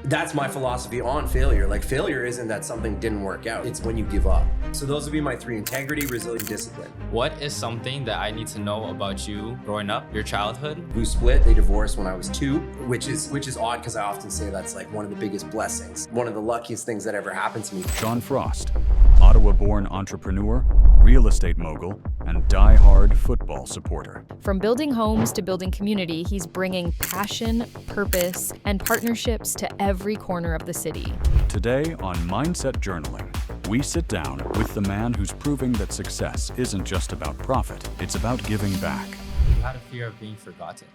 That's my philosophy on failure. Like, failure isn't that something didn't work out. It's when you give up. So those would be my three: integrity, resilience, discipline. What is something that I need to know about you growing up, your childhood? We split, they divorced when I was 2, which is odd because I often say that's like one of the biggest blessings. One of the luckiest things that ever happened to me. Sean Frost, Ottawa-born entrepreneur, real estate mogul, and die-hard football supporter. From building homes to building community, he's bringing passion, purpose, and partnerships to every corner of the city. Today on Mindset Journaling, we sit down with the man who's proving that success isn't just about profit, it's about giving back. You had a fear of being forgotten.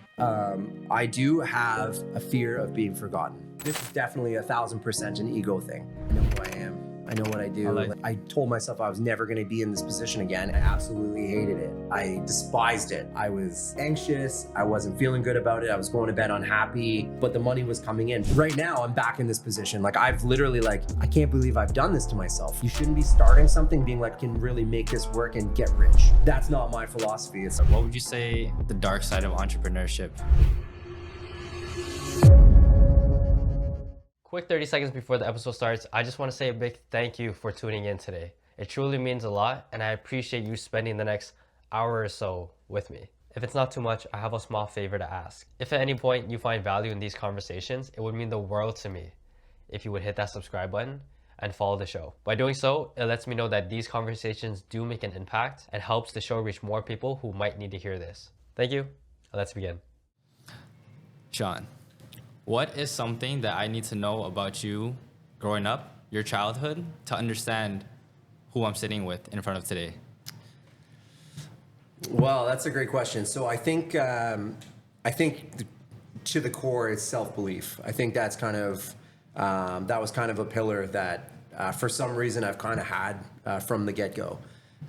I do have a fear of being forgotten. This is definitely 1,000% an ego thing. I know who I am. I know what I do. I told myself I was never going to be in this position again. I absolutely hated it. I despised it. I was anxious. I wasn't feeling good about it. I was going to bed unhappy, but the money was coming in. Right now, I'm back in this position. Like, I've literally I can't believe I've done this to myself. You shouldn't be starting something being like, can really make this work and get rich. That's not my philosophy. It's What would you say the dark side of entrepreneurship? Quick 30 seconds before the episode starts, I just want to say a big thank you for tuning in today. It truly means a lot, and I appreciate you spending the next hour or so with me. If it's not too much, I have a small favor to ask. If at any point you find value in these conversations, it would mean the world to me if you would hit that subscribe button and follow the show. By doing so, it lets me know that these conversations do make an impact and helps the show reach more people who might need to hear this. Thank you, and let's begin. Sean, what is something that I need to know about you growing up, your childhood, to understand who I'm sitting with in front of today? Well, that's a great question. So I think to the core, it's self-belief. I think that's kind of that was kind of a pillar that for some reason I've kind of had from the get-go.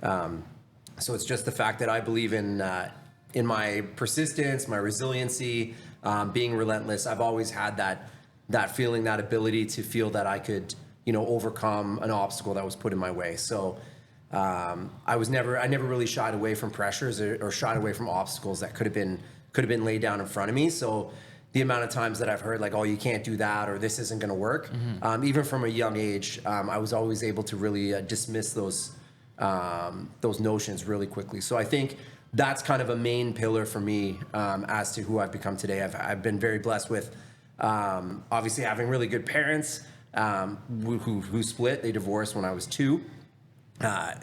So it's just the fact that I believe in my persistence, my resiliency, being relentless. I've always had that feeling, that ability to feel that I could, overcome an obstacle that was put in my way. So I never really shied away from pressures or shied away from obstacles that could have been laid down in front of me. So the amount of times that I've heard like, oh, you can't do that, or this isn't going to work, even from a young age, I was always able to really dismiss those notions really quickly. So I think that's kind of a main pillar for me as to who I've become today. I've been very blessed with obviously having really good parents who split. They divorced when I was 2,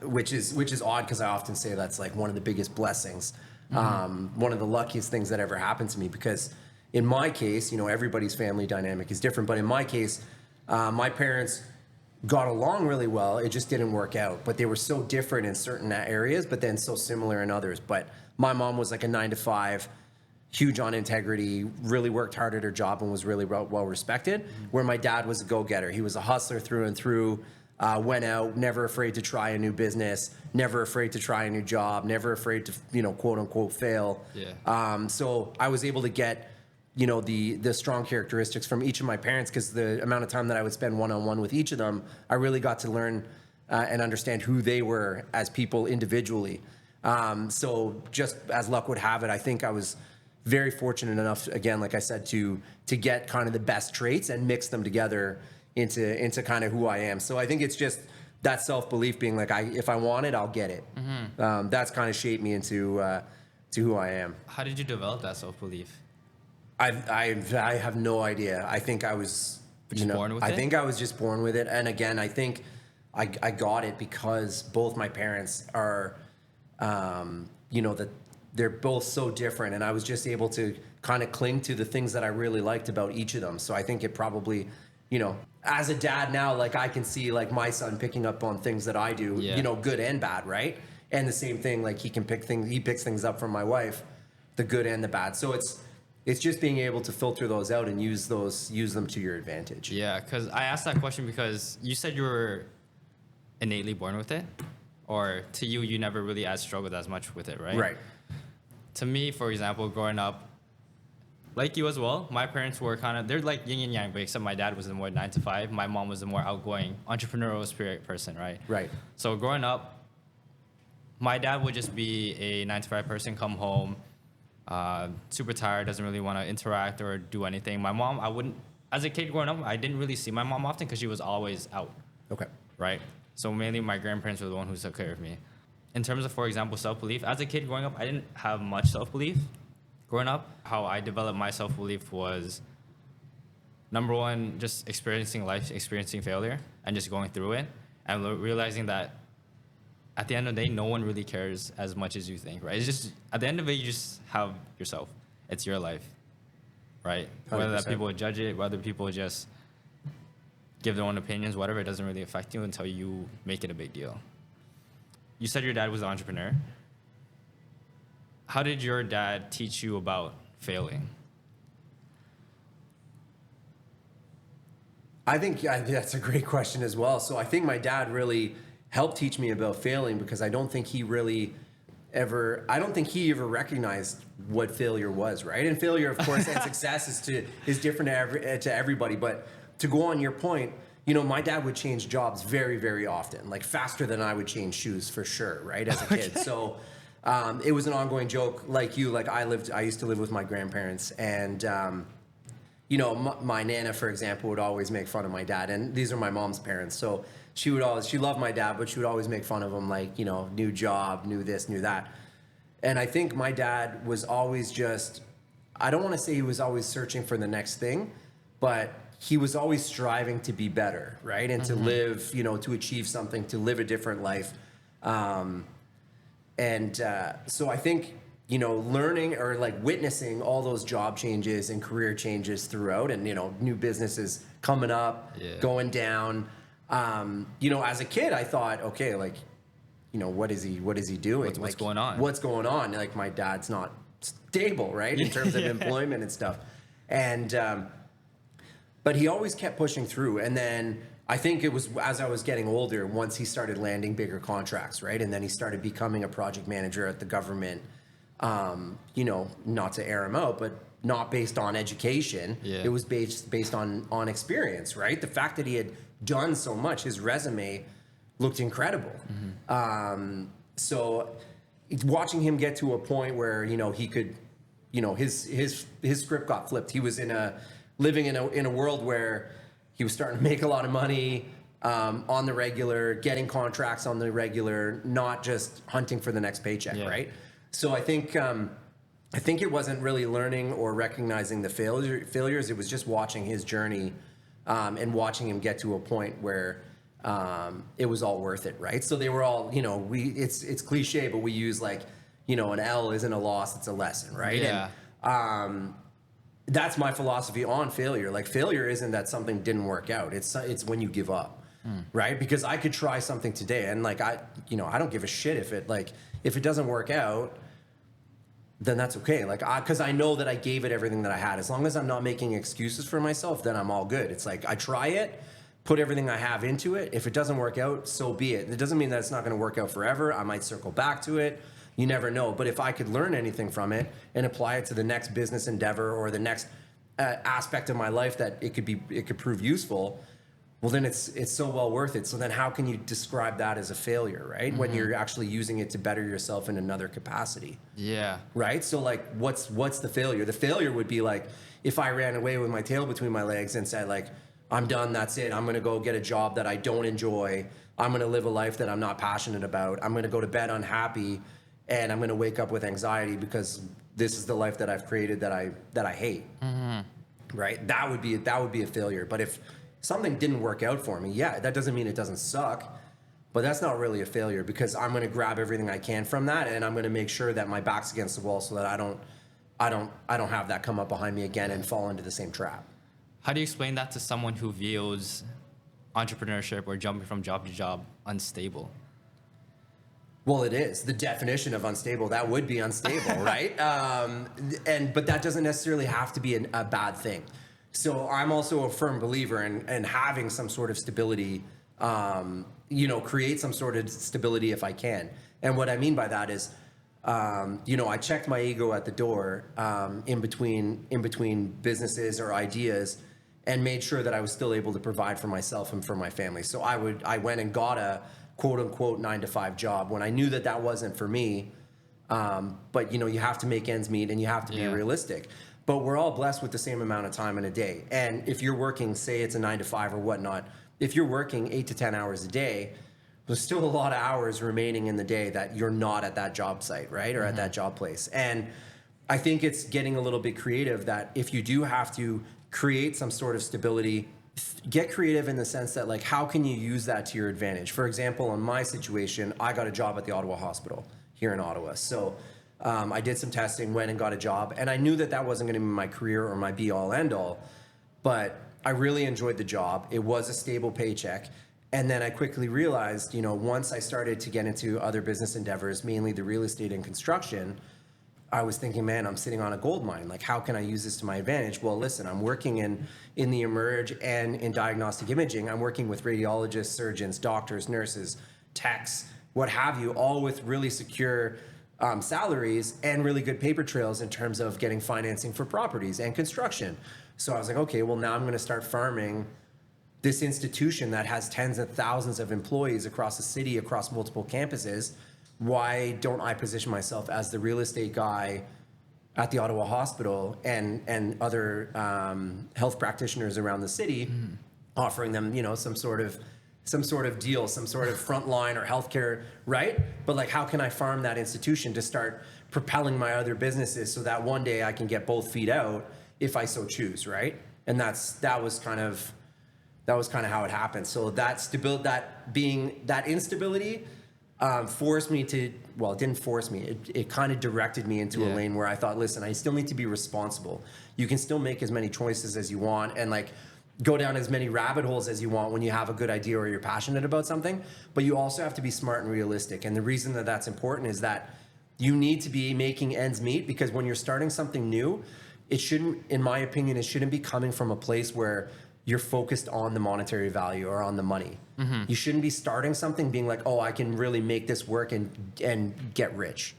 which is odd because I often say that's like one of the biggest blessings, one of the luckiest things that ever happened to me. Because in my case, everybody's family dynamic is different, but in my case, my parents got along really well. It just didn't work out, but they were so different in certain areas, but then so similar in others. But my mom was like a 9-to-5, huge on integrity, really worked hard at her job and was really well respected, where my dad was a go-getter. He was a hustler through and through, went out, never afraid to try a new business, never afraid to try a new job, never afraid to, quote unquote fail. Yeah. So I was able to get the strong characteristics from each of my parents, because the amount of time that I would spend one-on-one with each of them, I really got to learn and understand who they were as people individually. So just as luck would have it, I think I was very fortunate enough, again, like I said, to get kind of the best traits and mix them together into kind of who I am. So I think it's just that self-belief, being like, if I want it, I'll get it. That's kind of shaped me into to who I am. How did you develop that self-belief? I have no idea. I think I was born with it? I think I was just born with it. And again, I think I got it because both my parents are, that they're both so different. And I was just able to kind of cling to the things that I really liked about each of them. So I think it probably, as a dad now, like I can see like my son picking up on things that I do, good and bad, right? And the same thing, like he picks things up from my wife, the good and the bad. So it's just being able to filter those out and use them to your advantage. Yeah, because I asked that question because you said you were innately born with it, or to you never really struggled as much with it, right? Right. To me, for example, growing up, like you as well, my parents were they're like yin and yang, but except my dad was the more 9-to-5. My mom was the more outgoing, entrepreneurial spirit person, right? Right. So growing up, my dad would just be a 9-to-5 person, come home, super tired, doesn't really want to interact or do anything. My mom, as a kid growing up, I didn't really see my mom often because she was always out, Okay. right? So mainly my grandparents were the one who took care of me. In terms of, for example, self-belief, as a kid growing up, I didn't have much self-belief. Growing up, how I developed my self-belief was, number one, just experiencing life, experiencing failure, and just going through it, and realizing that at the end of the day, no one really cares as much as you think, right? It's just, at the end of it, you just have yourself. It's your life, right? Whether that 100%. people judge it, whether people just give their own opinions, whatever, it doesn't really affect you until you make it a big deal. You said your dad was an entrepreneur. How did your dad teach you about failing? I think that's a great question as well. So I think my dad really helped teach me about failing, because I don't think he ever recognized what failure was, right? And failure, of course, and success is different to everybody. But to go on your point, you know, my dad would change jobs very, very often, like faster than I would change shoes, for sure, right, as a kid. So it was an ongoing joke, like you. Like I used to live with my grandparents, and you know, my nana, for example, would always make fun of my dad, and these are my mom's parents. So she loved my dad, but she would always make fun of him, like, you know, new job, new this, new that. And I think my dad was always just, I don't want to say he was always searching for the next thing, but he was always striving to be better, right? And to live, you know, to achieve something, to live a different life. So I think, you know, learning or like witnessing all those job changes and career changes throughout, and, you know, new businesses coming up, going down. You know, as a kid, I thought, okay, like, you know, what is he doing? What's Like, going on? What's going on? Like, my dad's not stable, right? In terms of employment and stuff. And, but he always kept pushing through. And then I think it was as I was getting older, once he started landing bigger contracts, right? And then he started becoming a project manager at the government, you know, not to air him out, but not based on education. Yeah. It was based on experience, right? The fact that he had done so much, his resume looked incredible. So watching him get to a point where, you know, he could, you know, his script got flipped. He was living in a world where he was starting to make a lot of money on the regular, getting contracts on the regular, not just hunting for the next paycheck, right? So I think it wasn't really learning or recognizing the failures. It was just watching his journey and watching him get to a point where it was all worth it, right? So they were all, you know, it's cliche, but we use, like, you know, an L isn't a loss, it's a lesson, right? Yeah. And that's my philosophy on failure. Like, failure isn't that something didn't work out. It's when you give up, right? Because I could try something today, and like I don't give a shit if it doesn't work out, then that's okay. Like, because I know that I gave it everything that I had. As long as I'm not making excuses for myself, then I'm all good. It's like, I try it, put everything I have into it. If it doesn't work out, so be it. It doesn't mean that it's not going to work out forever. I might circle back to it. You never know. But if I could learn anything from it and apply it to the next business endeavor or the next aspect of my life that it could prove useful, well, then it's so well worth it. So then how can you describe that as a failure, right? When you're actually using it to better yourself in another capacity. Yeah. Right? So, like, what's the failure? The failure would be like if I ran away with my tail between my legs and said, like, I'm done, that's it. I'm going to go get a job that I don't enjoy. I'm going to live a life that I'm not passionate about. I'm going to go to bed unhappy, and I'm going to wake up with anxiety because this is the life that I've created that I hate. Right? That would be a failure. But if something didn't work out for me, yeah, that doesn't mean it doesn't suck, but that's not really a failure, because I'm going to grab everything I can from that, and I'm going to make sure that my back's against the wall so that I don't have that come up behind me again and fall into the same trap. How do you explain that to someone who views entrepreneurship or jumping from job to job unstable? Well, it is the definition of unstable. That would be unstable, right? But that doesn't necessarily have to be a bad thing. So I'm also a firm believer in having some sort of stability, you know, create some sort of stability if I can. And what I mean by that is, you know, I checked my ego at the door in between businesses or ideas, and made sure that I was still able to provide for myself and for my family. So I went and got a quote unquote 9-to-5 job when I knew that wasn't for me. But, you know, you have to make ends meet and you have to be realistic. but we're all blessed with the same amount of time in a day. And if you're working, say it's a 9 to 5 or whatnot, if you're working 8 to 10 hours a day, there's still a lot of hours remaining in the day that you're not at that job site, right? Or at that job place. And I think it's getting a little bit creative that if you do have to create some sort of stability, get creative in the sense that, like, how can you use that to your advantage? For example, in my situation, I got a job at the Ottawa Hospital here in Ottawa. So I did some testing, went and got a job, and I knew that that wasn't going to be my career or my be all end all, but I really enjoyed the job. It was a stable paycheck. And then I quickly realized, once I started to get into other business endeavors, mainly the real estate and construction, I was thinking, man, I'm sitting on a gold mine. Like, how can I use this to my advantage? Well, listen, I'm working in the Emerge and in diagnostic imaging. I'm working with radiologists, surgeons, doctors, nurses, techs, what have you, all with really secure salaries and really good paper trails in terms of getting financing for properties and construction. So I was like, okay, well, now I'm going to start farming this institution that has tens of thousands of employees across the city, across multiple campuses. Why don't I position myself as the real estate guy at the Ottawa Hospital and other health practitioners around the city, offering them, some sort of deal, some sort of frontline or healthcare, right? But like, how can I farm that institution to start propelling my other businesses so that one day I can get both feet out if I so choose, right? And that was kind of how it happened. So that instability forced me to, well, it didn't force me. It kind of directed me into a lane where I thought, listen, I still need to be responsible. You can still make as many choices as you want and like go down as many rabbit holes as you want when you have a good idea or you're passionate about something, but you also have to be smart and realistic. And the reason that that's important is that you need to be making ends meet, because when you're starting something new, it shouldn't, in my opinion, it shouldn't be coming from a place where you're focused on the monetary value or on the money. You shouldn't be starting something being like, oh, I can really make this work and get rich.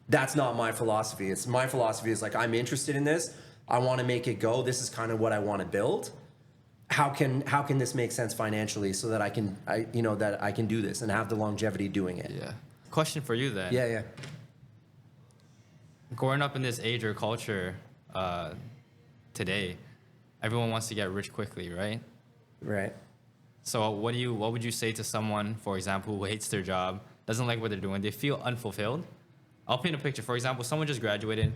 That's not my philosophy. My philosophy is like, I'm interested in this. I want to make it go. This is kind of what I want to build. How can this make sense financially so that I can do this and have the longevity doing it? Yeah. Question for you then. Yeah. Growing up in this age or culture today, everyone wants to get rich quickly, right? Right. So what would you say to someone, for example, who hates their job, doesn't like what they're doing, they feel unfulfilled? I'll paint a picture. For example, someone just graduated,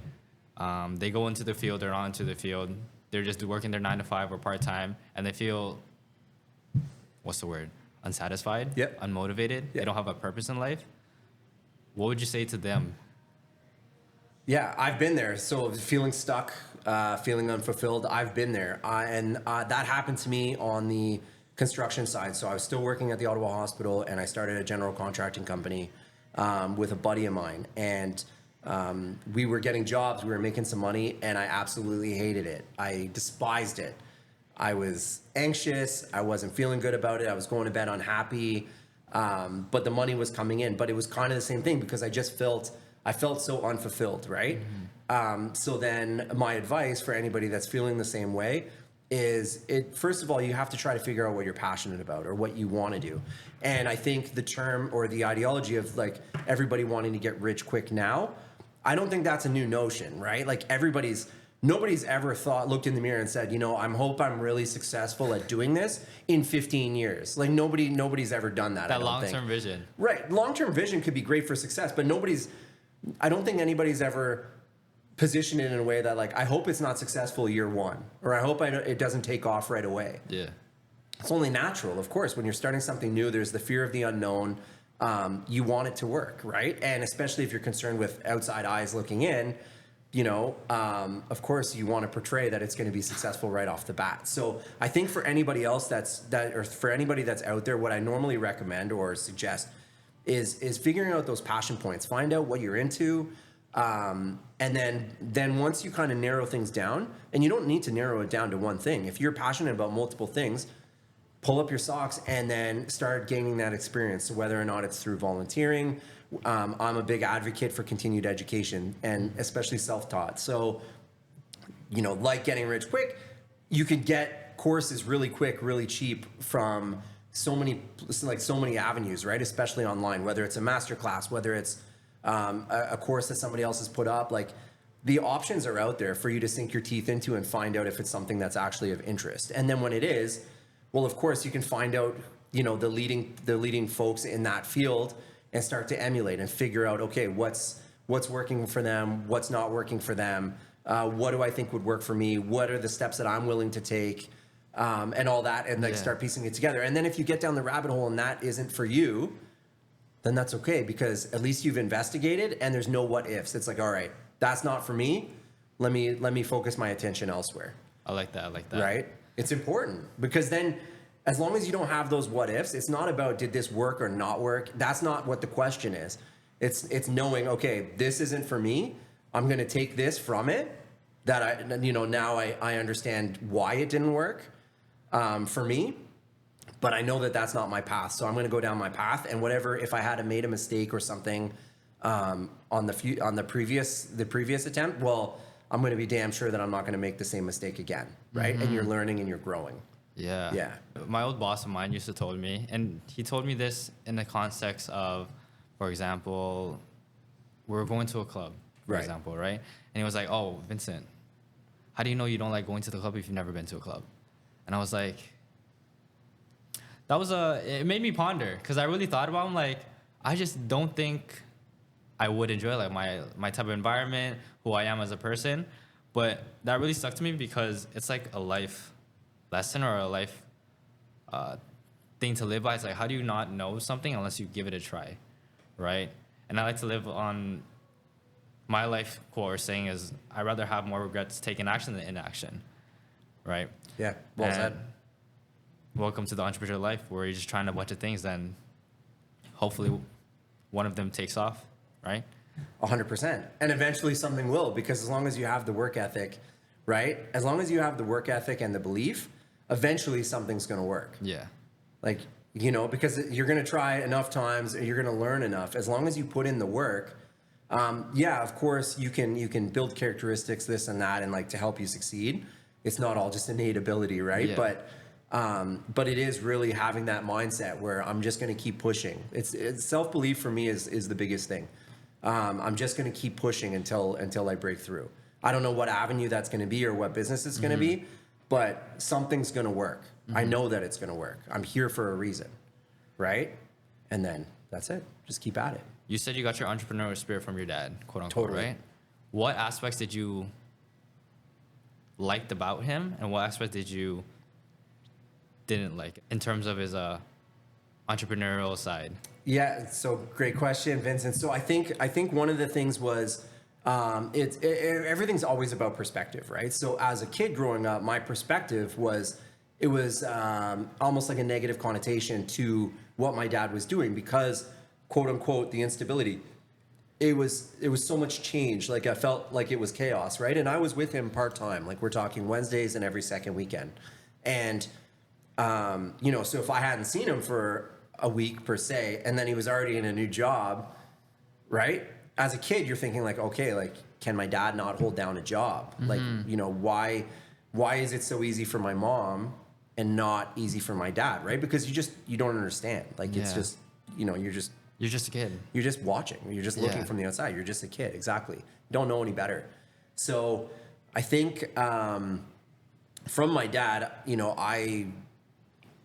they go into the field, they're not into the field, they're just working their 9 to 5 or part-time, and they feel, what's the word? Unsatisfied? Yep. Unmotivated? Yep. They don't have a purpose in life. What would you say to them? Yeah, I've been there. So feeling stuck, feeling unfulfilled, I've been there. And that happened to me on the construction side. So I was still working at the Ottawa Hospital, and I started a general contracting company with a buddy of mine. And we were getting jobs, we were making some money, and I absolutely hated it. I despised it. I was anxious, I wasn't feeling good about it, I was going to bed unhappy, but the money was coming in. But it was kind of the same thing, because I felt so unfulfilled, right? So then my advice for anybody that's feeling the same way is, first of all, you have to try to figure out what you're passionate about or what you want to do. And I think the term or the ideology of like everybody wanting to get rich quick now, I don't think that's a new notion, right? Like nobody's ever looked in the mirror and said, I hope I'm really successful at doing this in 15 years. Like nobody's ever done that. That long-term vision. Right. Long-term vision could be great for success, but I don't think anybody's ever positioned it in a way that like, I hope it's not successful year one, or I hope it doesn't take off right away. Yeah. It's only natural. Of course, when you're starting something new, there's the fear of the unknown. You want it to work, right? And especially if you're concerned with outside eyes looking in, of course you want to portray that it's going to be successful right off the bat. So I think for anybody else for anybody that's out there, what I normally recommend or suggest is figuring out those passion points. Find out what you're into, and then once you kind of narrow things down, and you don't need to narrow it down to one thing. If you're passionate about multiple things, pull up your socks and then start gaining that experience. So whether or not it's through volunteering, I'm a big advocate for continued education, and especially self-taught. So, like getting rich quick, you could get courses really quick, really cheap from so many avenues, right? Especially online, whether it's a masterclass, whether it's a course that somebody else has put up. Like, the options are out there for you to sink your teeth into and find out if it's something that's actually of interest. And then when it is, well, of course you can find out, you know, the leading folks in that field and start to emulate and figure out, okay, what's working for them, what's not working for them, what do I think would work for me, what are the steps that I'm willing to take, and all that, and like start piecing it together. And then if you get down the rabbit hole and that isn't for you, then that's okay, because at least you've investigated and there's no what ifs. It's like, all right, that's not for me. Let me focus my attention elsewhere. I like that. Right? It's important, because then as long as you don't have those what ifs, it's not about did this work or not work. That's not what the question is. It's knowing, okay, this isn't for me. I'm going to take this from it that now I understand why it didn't work for me, but I know that that's not my path. So I'm going to go down my path, and whatever, if I had made a mistake or something on the previous attempt, well, I'm going to be damn sure that I'm not going to make the same mistake again. Right. And you're learning and you're growing. Yeah. My old boss of mine used to told me, and he told me this in the context of, for example, we're going to a club, for example, right? And he was like, oh, Vincent, how do you know you don't like going to the club if you've never been to a club? And I was like, it made me ponder, because I really thought about it. I'm like, I just don't think I would enjoy like my type of environment, who I am as a person. But that really stuck to me, because it's like a life lesson or a life thing to live by. It's like, how do you not know something unless you give it a try, right? And I like to live on my life core saying is, I'd rather have more regrets taking action than inaction, right? Yeah, well said. Welcome to the entrepreneur life, where you're just trying a bunch of things, then hopefully one of them takes off, right? 100%. And eventually something will, because as long as you have the work ethic, right? As long as you have the work ethic and the belief, eventually something's going to work. Yeah. Like, you know, because you're going to try enough times, you're going to learn enough. As long as you put in the work, yeah, of course you can build characteristics, this and that, and like to help you succeed. It's not all just innate ability, right? Yeah. But it is really having that mindset where I'm just going to keep pushing. It's self-belief for me is the biggest thing. I'm just going to keep pushing until I break through. I don't know what avenue that's going to be or what business it's going to be, but something's going to work. I know that it's going to work. I'm here for a reason, right? And then that's it. Just keep at it. You said you got your entrepreneurial spirit from your dad, quote unquote, Totally. right? What aspects did you liked about him, and what aspects did you didn't like in terms of his entrepreneurial side? Yeah, so great question, Vincent. So I think one of the things was everything's always about perspective, right? So as a kid growing up, my perspective was almost like a negative connotation to what my dad was doing, because quote unquote the instability. It was so much change. Like I felt like it was chaos, right? And I was with him part-time, like we're talking Wednesdays and every second weekend. And so if I hadn't seen him for a week per se, and then he was already in a new job, right? As a kid, you're thinking like, okay, like, can my dad not hold down a job? Like, why is it so easy for my mom and not easy for my dad, right? Because you don't understand. Like, it's just, you're just a kid. You're just watching. You're just looking from the outside. You're just a kid. Exactly. You don't know any better. So I think from my dad,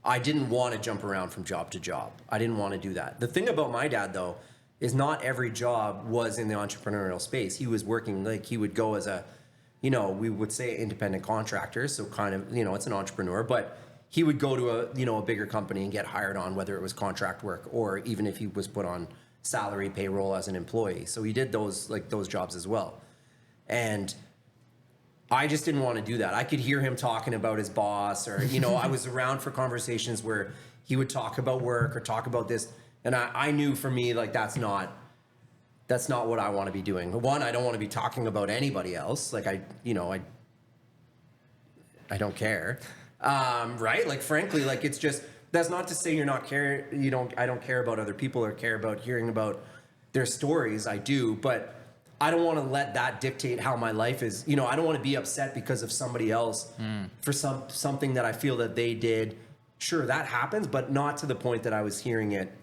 I didn't want to jump around from job to job. I didn't want to do that. The thing about my dad, though, is not every job was in the entrepreneurial space. He was working, like he would go as a, we would say independent contractor. So kind of, it's an entrepreneur, but he would go to a bigger company and get hired on, whether it was contract work or even if he was put on salary payroll as an employee. So he did those jobs as well. And I just didn't want to do that. I could hear him talking about his boss, or, I was around for conversations where he would talk about work or talk about this. And I knew for me, like, that's not what I want to be doing. One, I don't want to be talking about anybody else. Like I don't care. Right? Like, frankly, like, it's just, that's not to say I don't care about other people or care about hearing about their stories. I do, but I don't want to let that dictate how my life is. I don't want to be upset because of somebody else for something that I feel that they did. Sure, that happens, but not to the point that I was hearing it,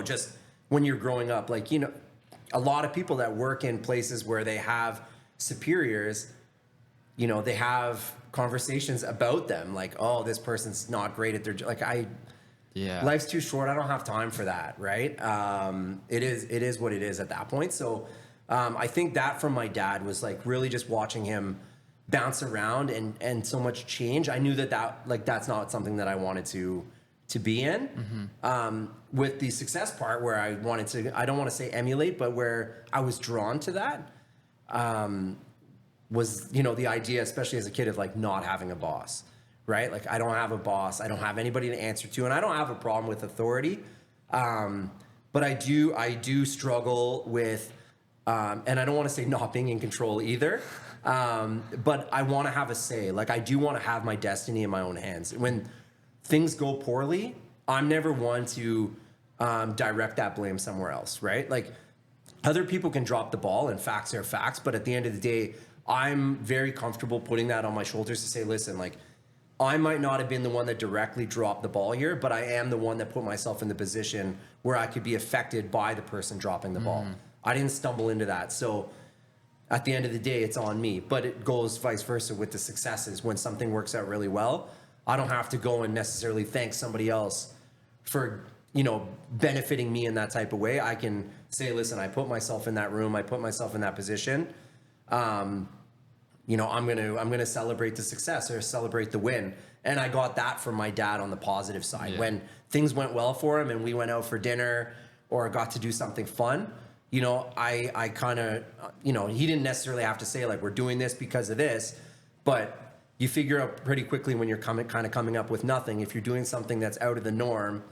just when you're growing up. Like, a lot of people that work in places where they have superiors, you know, they have conversations about them like, oh, this person's not great at their job. Life's too short. I don't have time for that, right? It is what it is at that point. So I think that from my dad was like really just watching him bounce around and so much change. I knew that's not something that I wanted to be in. With the success part where I wanted to, I don't want to say emulate, but where I was drawn to that was, you know, the idea, especially as a kid, of like not having a boss, right? Like I don't have a boss. I don't have anybody to answer to, and I don't have a problem with authority. But I do struggle with, and I don't want to say not being in control either. But I want to have a say. Like I do want to have my destiny in my own hands. When things go poorly, I'm never one to direct that blame somewhere else, right? Like other people can drop the ball and facts are facts, but at the end of the day, I'm very comfortable putting that on my shoulders to say, listen, like I might not have been the one that directly dropped the ball here, but I am the one that put myself in the position where I could be affected by the person dropping the ball. I didn't stumble into that. So at the end of the day, it's on me, but it goes vice versa with the successes. When something works out really well, I don't have to go and necessarily thank somebody else for, you know, benefiting me in that type of way. I can say, listen, I put myself in that room. I put myself in that position. You know, I'm gonna celebrate the success or celebrate the win. And I got that from my dad on the positive side. Yeah. When things went well for him and we went out for dinner or got to do something fun, you know, I kind of, you know, he didn't necessarily have to say like, we're doing this because of this, but you figure out pretty quickly when you're coming up with nothing. If you're doing something that's out of the norm,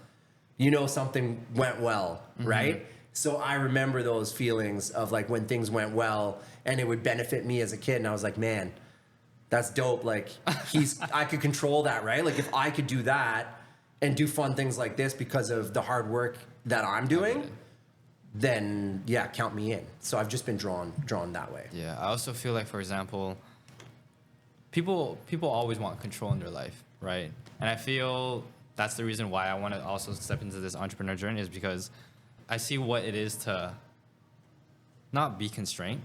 you know, something went well, right? So I remember those feelings of like when things went well and it would benefit me as a kid. And I was like, man, that's dope. Like I could control that, right? Like if I could do that and do fun things like this because of the hard work that I'm doing, then yeah, count me in. So I've just been drawn that way. Yeah, I also feel like, for example, people always want control in their life, right? And I feel that's the reason why I want to also step into this entrepreneur journey, is because I see what it is to not be constrained,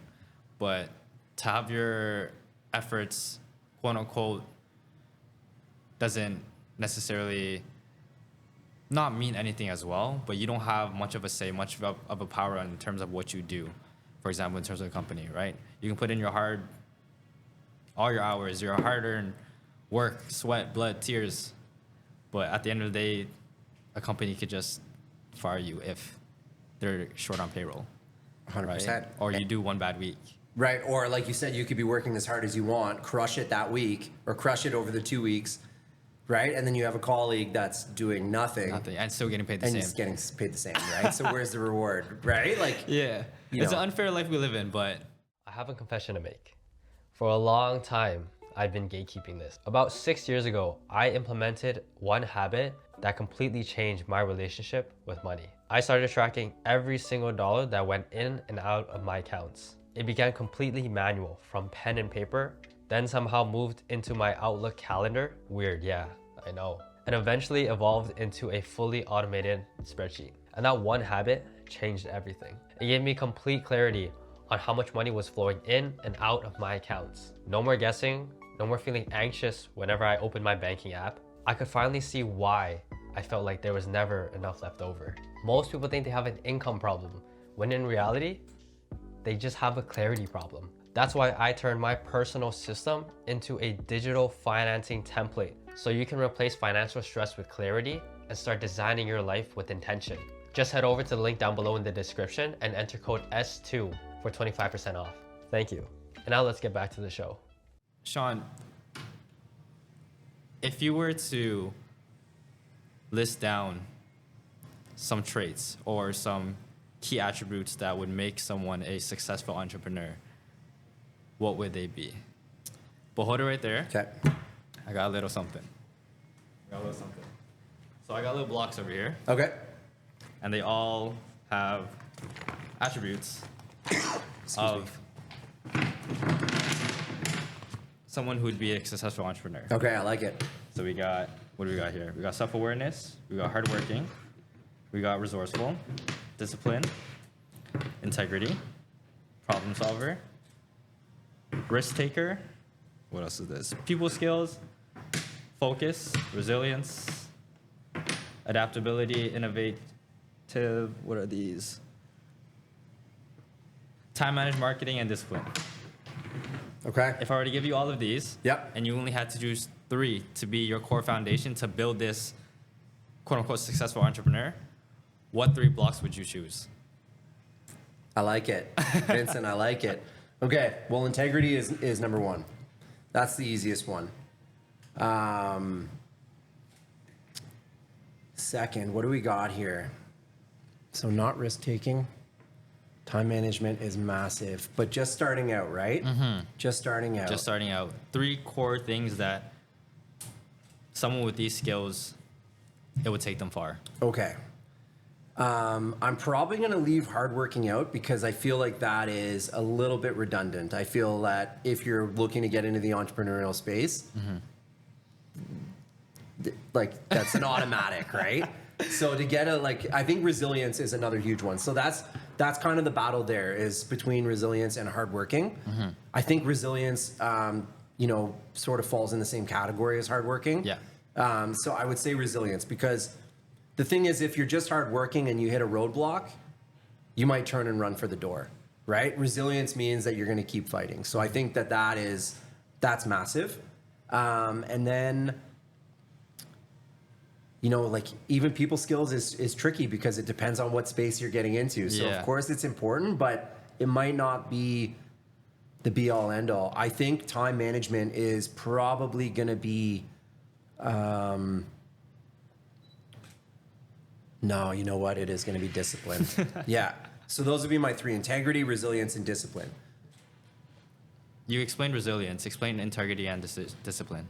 but to have your efforts, quote unquote, doesn't necessarily not mean anything as well, but you don't have much of a say, much of a power in terms of what you do. For example, in terms of the company, right? You can put in all your hours, your hard-earned work, sweat, blood, tears, but at the end of the day, a company could just fire you if they're short on payroll. 100%. Right? Or you do one bad week. Right, or like you said, you could be working as hard as you want, crush it that week, or crush it over the 2 weeks, right? And then you have a colleague that's doing nothing. And still getting paid the same. And just getting paid the same, right? So where's the reward, right? Like, yeah. It's an unfair life we live in, but... I have a confession to make. For a long time, I've been gatekeeping this. About 6 years ago, I implemented one habit that completely changed my relationship with money. I started tracking every single dollar that went in and out of my accounts. It began completely manual from pen and paper, then somehow moved into my Outlook calendar. Weird, yeah, I know. And eventually evolved into a fully automated spreadsheet. And that one habit changed everything. It gave me complete clarity on how much money was flowing in and out of my accounts. No more guessing, no more feeling anxious whenever I opened my banking app. I could finally see why I felt like there was never enough left over. Most people think they have an income problem, when in reality, they just have a clarity problem. That's why I turned my personal system into a digital financing template, so you can replace financial stress with clarity and start designing your life with intention. Just head over to the link down below in the description and enter code S2 for 25% off. Thank you. And now let's get back to the show. Sean, if you were to list down some traits or some key attributes that would make someone a successful entrepreneur, what would they be? But hold it right there. Okay. I got a little something. So I got little blocks over here, Okay. and they all have attributes of someone who would be a successful entrepreneur. Okay, I like it. So we got, what do we got here? We got self-awareness, we got hardworking, we got resourceful, discipline, integrity, problem solver, risk taker. What else is this? People skills, focus, resilience, adaptability, innovative. What are these? Time management, marketing, and discipline. Okay. If I were to give you all of these, Yep. and you only had to choose 3 to be your core foundation to build this quote unquote successful entrepreneur, what 3 blocks would you choose? I like it. Vincent, I like it. Okay. Well, integrity is number 1. That's the easiest one. Second, what do we got here? So not risk taking. Time management is massive, but just starting out, right? Mm-hmm. Just starting out. Just starting out. 3 core things that someone with these skills, it would take them far. Okay. I'm probably going to leave hardworking out because I feel like that is a little bit redundant. I feel that if you're looking to get into the entrepreneurial space, like that's an automatic, right? So to get I think resilience is another huge one. So that's kind of the battle there is between resilience and hardworking. I think resilience, sort of falls in the same category as hardworking. Yeah. So I would say resilience because the thing is, if you're just hardworking and you hit a roadblock, you might turn and run for the door, right? Resilience means that you're going to keep fighting. So I think that's massive. And then, even people skills is tricky because it depends on what space you're getting into. So Yeah. of course it's important, but it might not be the be all end all. I think time management is probably going to be, no, you know what? It is going to be discipline. Yeah. So those would be my 3: integrity, resilience, and discipline. You explained resilience, explain integrity and discipline.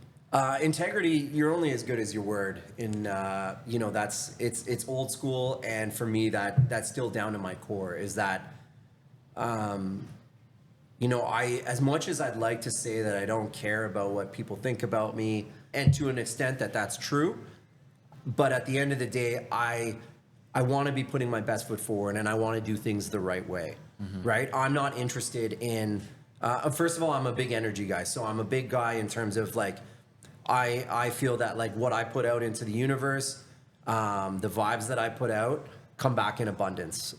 Integrity, you're only as good as your word. It's old school, and for me, that's still down to my core. Is that, I as much as I'd like to say that I don't care about what people think about me, and to an extent that's true, but at the end of the day, I want to be putting my best foot forward, and I want to do things the right way, right? I'm not interested in. First of all, I'm a big energy guy, so I'm a big guy in terms of I feel that what I put out into the universe, the vibes that I put out come back in abundance.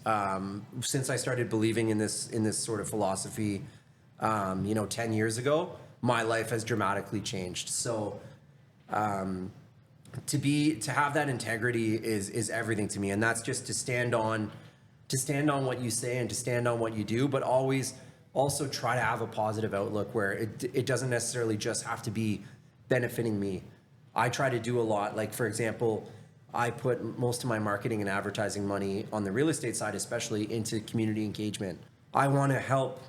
Since I started believing in this sort of philosophy, 10 years ago, my life has dramatically changed. So to have that integrity is everything to me, and that's just to stand on what you say and to stand on what you do, but always also try to have a positive outlook where it doesn't necessarily just have to be benefiting me. I try to do a lot. Like, for example, I put most of my marketing and advertising money on the real estate side, especially into community engagement. I want to help,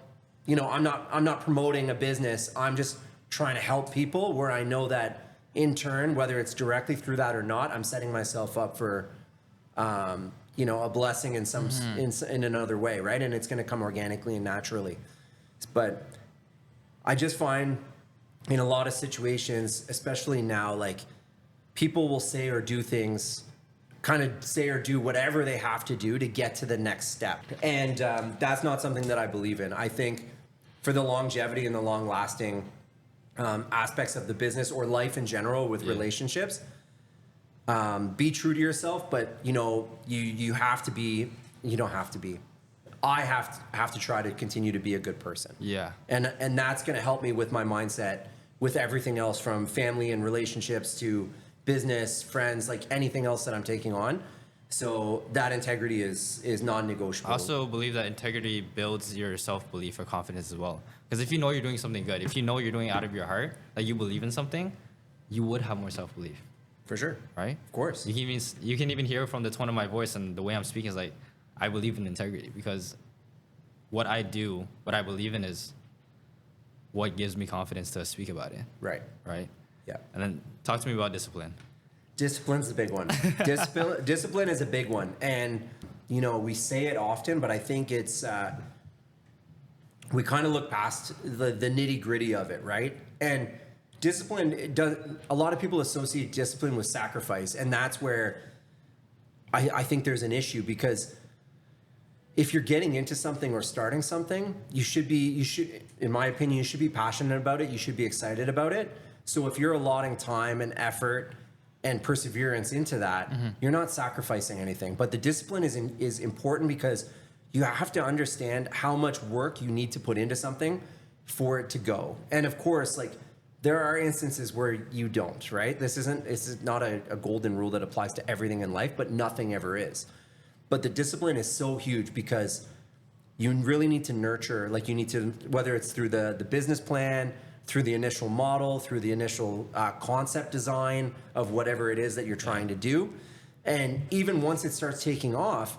I'm not promoting a business. I'm just trying to help people where I know that in turn, whether it's directly through that or not, I'm setting myself up for, a blessing in in another way. Right. And it's going to come organically and naturally. But I just find, in a lot of situations, especially now, people will say or do things, kind of say or do whatever they have to do to get to the next step. And that's not something that I believe in. I think for the longevity and the long lasting aspects of the business or life in general with relationships, be true to yourself, but you have to be, you don't have to be. I have to try to continue to be a good person. Yeah. And that's going to help me with my mindset, with everything else from family and relationships to business, friends, anything else that I'm taking on. So that integrity is non-negotiable. I also believe that integrity builds your self-belief or confidence as well. Because if you know you're doing something good, if you know you're doing it out of your heart, you believe in something, you would have more self-belief. For sure. Right? Of course. You can even hear from the tone of my voice and the way I'm speaking is I believe in integrity because what I do, what I believe in is what gives me confidence to speak about it. Right. Right? Yeah. And then talk to me about discipline. Discipline's a big one. Discipline is a big one. And, we say it often, but I think it's, we kind of look past the nitty gritty of it, right? And discipline, a lot of people associate discipline with sacrifice. And that's where I think there's an issue because if you're getting into something or starting something, you should, in my opinion, you should be passionate about it. You should be excited about it. So if you're allotting time and effort and perseverance into that, you're not sacrificing anything. But the discipline is important because you have to understand how much work you need to put into something for it to go. And of course, like, there are instances where you don't, right? This is not a golden rule that applies to everything in life, but nothing ever is. But the discipline is so huge because you really need to nurture, like, you need to, whether it's through the business plan, through the initial model, through the initial concept design of whatever it is that you're trying to do. And even once it starts taking off,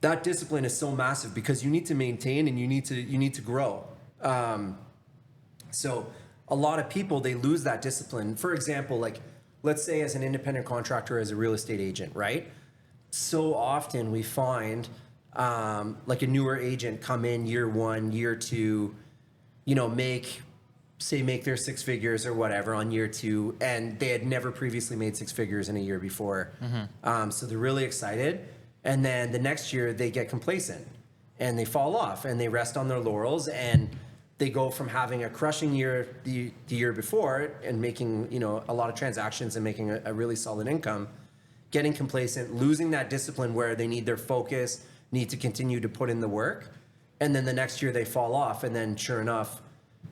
that discipline is so massive because you need to maintain and you need to grow. So a lot of people, they lose that discipline. For example, like, let's say as an independent contractor, as a real estate agent, right? So often we find like a newer agent come in year one, year two, you know, make their six figures or whatever on year two, and they had never previously made six figures in a year before. So they're really excited. And then the next year they get complacent and they fall off and they rest on their laurels, and they go from having a crushing year the year before and making, you know, a lot of transactions and making a really solid income, getting complacent, losing that discipline where they need their focus, need to continue to put in the work. And then the next year they fall off, and then sure enough,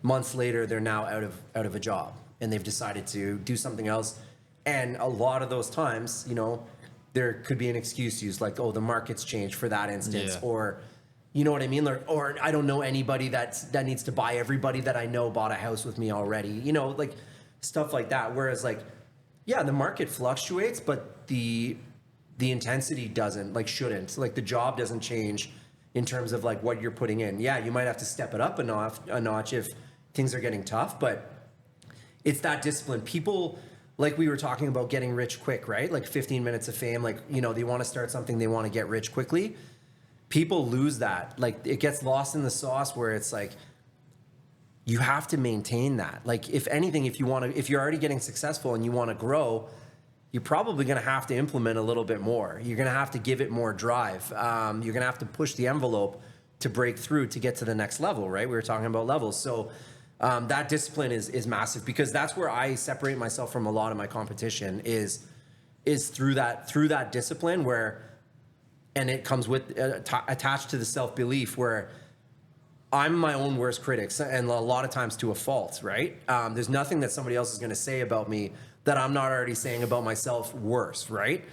months later, they're now out of a job and they've decided to do something else. And a lot of those times, you know, there could be an excuse used, like, oh, the market's changed for that instance, or, you know what I mean? Or I don't know anybody that needs to buy. Everybody that I know bought a house with me already, you know, like stuff like that. Whereas, like, yeah, the market fluctuates, but the intensity doesn't, like, shouldn't. Like, the job doesn't change in terms of, like, what you're putting in. Yeah, you might have to step it up a notch if things are getting tough, but it's that discipline. People, like we were talking about, getting rich quick, right? Like 15 minutes of fame, like, you know, they want to start something, they want to get rich quickly. People lose that. Like, it gets lost in the sauce where it's like, you have to maintain that. Like, if anything, if you're already getting successful and you want to grow, you're probably going to have to implement a little bit more. You're going to have to give it more drive. You're going to have to push the envelope to break through to get to the next level, right? We were talking about levels. So that discipline is massive, because that's where I separate myself from a lot of my competition is through that discipline, where, and it comes with attached to the self-belief, where I'm my own worst critic, and a lot of times to a fault, right? There's nothing that somebody else is going to say about me that I'm not already saying about myself worse, right?